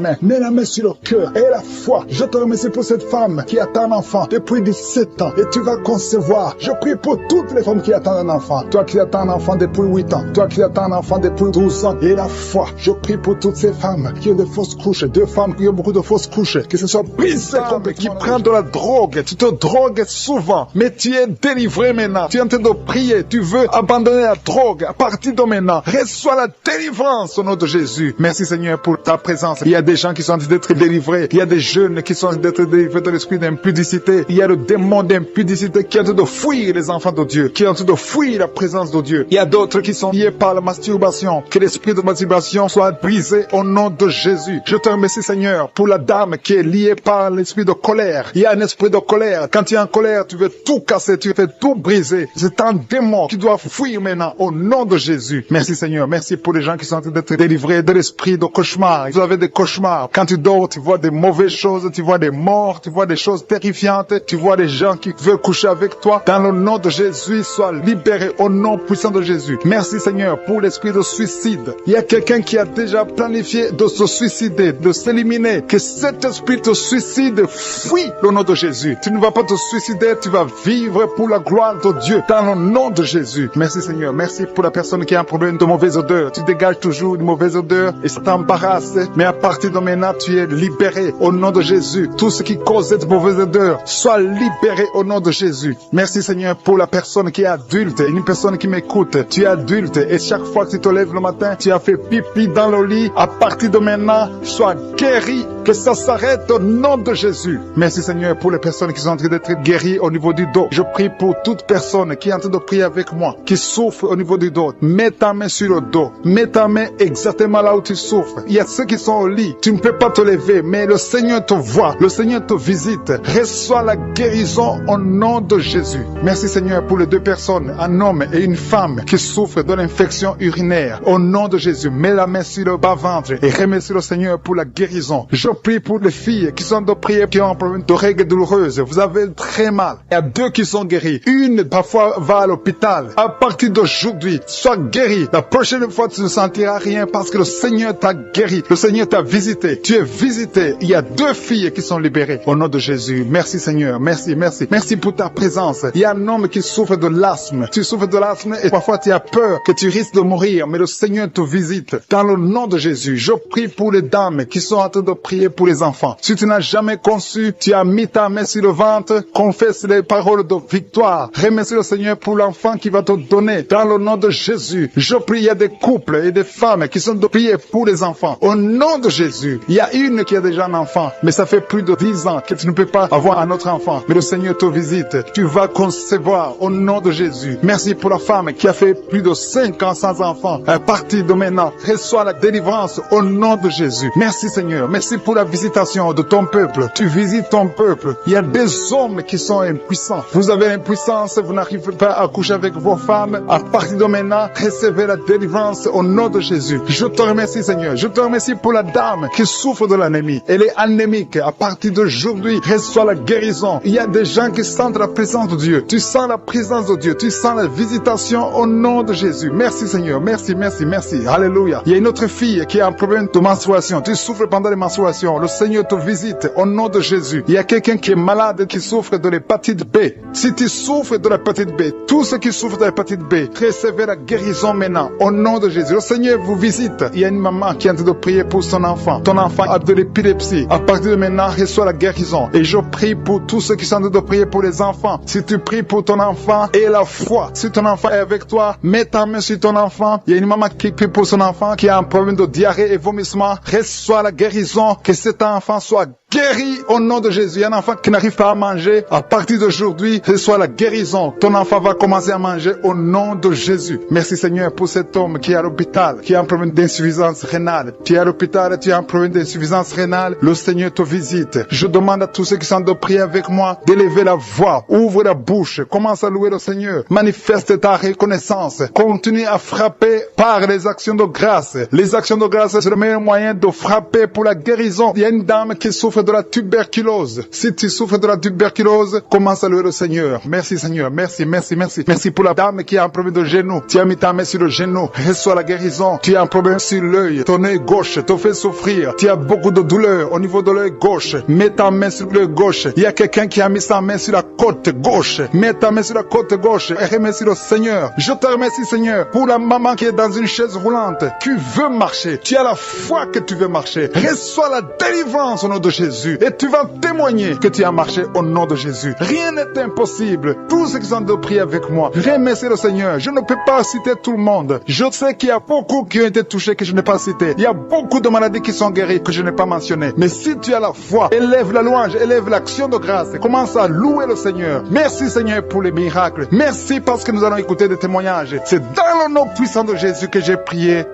main sur le cœur. Et la foi. Je te remercie pour cette femme qui attend un enfant depuis 17 ans. Et tu vas concevoir. Je prie pour toutes les femmes qui attendent un enfant. Toi qui attends un enfant depuis 8 ans. Toi qui attends un enfant depuis 12 ans. Et la foi. Je prie pour toutes ces femmes qui ont de fausses couches. 2 femmes qui ont beaucoup de fausses couches. Que ce soit brisé, qui prennent de la drogue. Tu te drogues souvent. Mais tu es délivré maintenant. Tu es en train de prier. Tu veux abandonner la drogue. À partir de maintenant, reçois la délivrance au nom de Jésus. Merci Seigneur pour ta présence. Il y a des gens qui sont en train d'être délivrés. Il y a des jeunes qui sont en train d'être délivrés de l'esprit d'impudicité. Il y a le démon d'impudicité qui est en train de fuir les enfants de Dieu. Qui est en train de fuir la présence de Dieu. Il y a d'autres qui sont liés par la masturbation. Que l'esprit de masturbation soit brisé au nom de Jésus. Je te remercie Seigneur pour la dame qui est liée par l'esprit de colère. Il y a un esprit de colère. Quand tu es en colère, tu veux tout casser, tu veux tout briser. C'est un démon qui doit fuir maintenant au nom de Jésus. Merci Seigneur. Merci pour les gens qui sont en train d'être délivrés de l'esprit de cauchemar. Vous avez des cauchemars. Quand tu dors, tu vois des mauvaises choses, tu vois des morts, tu vois des choses terrifiantes, tu vois des gens qui veulent coucher avec toi. Dans le nom de Jésus, sois libéré au nom puissant de Jésus. Merci Seigneur pour l'esprit de suicide. Il y a quelqu'un qui a déjà planifié de se suicider, de s'éliminer. Que cet esprit de suicide fuit au nom de Jésus. Tu ne vas pas te suicider, tu vas vivre pour la gloire de Dieu dans le nom de Jésus. Merci Seigneur. Merci pour la personne qui a un problème de mauvaise odeur. Tu dégages toujours une mauvaise odeur et ça t'embarrasse. Mais à partir de maintenant, tu es libéré au nom de Jésus. Tout ce qui cause cette mauvaise odeur, soit libéré au nom de Jésus. Merci Seigneur pour la personne qui est adulte, une personne qui m'écoute. Tu es adulte et chaque fois que tu te lèves le matin, tu as fait pipi dans le lit. À partir de maintenant, sois guéri. Que ça s'arrête au nom de Jésus. Merci Seigneur pour les personnes qui sont en train d'être guéries au niveau du dos. Je prie pour toute personne qui est en train de prier avec moi, qui souffre au niveau du dos. Mets ta main sur le dos. Mets ta main exactement là où tu souffres. Il y a ceux qui sont au lit. Tu ne peux pas te lever, mais le Seigneur te voit. Le Seigneur te visite. Reçois la guérison au nom de Jésus. Merci Seigneur pour les 2 personnes, un homme et une femme qui souffrent de l'infection urinaire. Au nom de Jésus, mets la main sur le bas-ventre et remercie le Seigneur pour la guérison. Je prie pour les filles qui sont de prier, qui ont un problème de règles douloureuses. Vous avez très mal. Il y a 2 qui sont guéris. Une, parfois, va à l'hôpital. À partir d'aujourd'hui, sois guéri. La prochaine fois, tu ne sentiras rien parce que le Seigneur t'a guéri. Le Seigneur t'a visité. Tu es visité. Il y a 2 filles qui sont libérées. Au nom de Jésus. Merci Seigneur. Merci, merci. Merci pour ta présence. Il y a un homme qui souffre de l'asthme. Tu souffres de l'asthme et parfois tu as peur que tu risques de mourir. Mais le Seigneur te visite. Dans le nom de Jésus, je prie pour les dames qui sont en train de prier pour les enfants. Si tu n'as jamais conçu, tu as mis ta main sur le ventre, confesse les paroles de victoire. Remercie le Seigneur pour l'enfant qui va te donner. Dans le nom de Jésus, je prie, il y a des couples et des femmes qui sont de prier pour les enfants. Au nom de Jésus, il y a une qui a déjà un enfant, mais ça fait plus de 10 ans que tu ne peux pas avoir un autre enfant. Mais le Seigneur te visite. Tu vas concevoir au nom de Jésus. Merci pour la femme qui a fait plus de 5 ans sans enfant. À partir de maintenant, reçois la délivrance au nom de Jésus. Merci Seigneur. Merci pour pour la visitation de ton peuple. Tu visites ton peuple. Il y a des hommes qui sont impuissants. Vous avez l'impuissance, vous n'arrivez pas à coucher avec vos femmes. À partir de maintenant, recevez la délivrance au nom de Jésus. Je te remercie, Seigneur. Je te remercie pour la dame qui souffre de l'anémie. Elle est anémique. À partir d'aujourd'hui, reçois la guérison. Il y a des gens qui sentent la présence de Dieu. Tu sens la présence de Dieu. Tu sens la visitation au nom de Jésus. Merci, Seigneur. Merci, merci, merci. Alléluia. Il y a une autre fille qui a un problème de menstruation. Tu souffres pendant les menstruations. Le Seigneur te visite au nom de Jésus. Il y a quelqu'un qui est malade, qui souffre de l'hépatite B. Si tu souffres de l'hépatite B, tous ceux qui souffrent de l'hépatite B, recevez la guérison maintenant au nom de Jésus. Le Seigneur vous visite. Il y a une maman qui est en train de prier pour son enfant. Ton enfant a de l'épilepsie. À partir de maintenant, reçois la guérison. Et je prie pour tous ceux qui sont en train de prier pour les enfants. Si tu pries pour ton enfant, aie la foi. Si ton enfant est avec toi, mets ta main sur ton enfant. Il y a une maman qui prie pour son enfant qui a un problème de diarrhée et vomissement. Reçois la guérison. Que cet enfant soit guéri au nom de Jésus. Il y a un enfant qui n'arrive pas à manger. À partir d'aujourd'hui, reçois la guérison. Ton enfant va commencer à manger au nom de Jésus. Merci Seigneur pour cet homme qui est à l'hôpital, qui a un problème d'insuffisance rénale. Tu es à l'hôpital et tu as un problème d'insuffisance rénale. Le Seigneur te visite. Je demande à tous ceux qui sont de prier avec moi d'élever la voix. Ouvre la bouche. Commence à louer le Seigneur. Manifeste ta reconnaissance. Continue à frapper par les actions de grâce. Les actions de grâce, c'est le meilleur moyen de frapper pour la guérison. Il y a une dame qui souffre de la tuberculose. Si tu souffres de la tuberculose, commence à louer le Seigneur. Merci Seigneur. Merci, merci, merci. Merci pour la dame qui a un problème de genou. Tu as mis ta main sur le genou. Reçois la guérison. Tu as un problème sur l'œil. Ton œil gauche te fait souffrir. Tu as beaucoup de douleur au niveau de l'œil gauche. Mets ta main sur l'œil gauche. Il y a quelqu'un qui a mis sa main sur la côte gauche. Mets ta main sur la côte gauche et remercie le Seigneur. Je te remercie Seigneur pour la maman qui est dans une chaise roulante. Tu veux marcher. Tu as la foi que tu veux marcher. Reçois la délivrance au nom de Jésus. Et tu vas témoigner que tu as marché au nom de Jésus. Rien n'est impossible. Tous ceux qui sont de prier avec moi, remercie le Seigneur. Je ne peux pas citer tout le monde. Je sais qu'il y a beaucoup qui ont été touchés que je n'ai pas cité. Il y a beaucoup de maladies qui sont guéries que je n'ai pas mentionnées. Mais si tu as la foi, élève la louange, élève l'action de grâce. Commence à louer le Seigneur. Merci Seigneur pour les miracles. Merci parce que nous allons écouter des témoignages. C'est dans le nom puissant de Jésus que j'ai prié.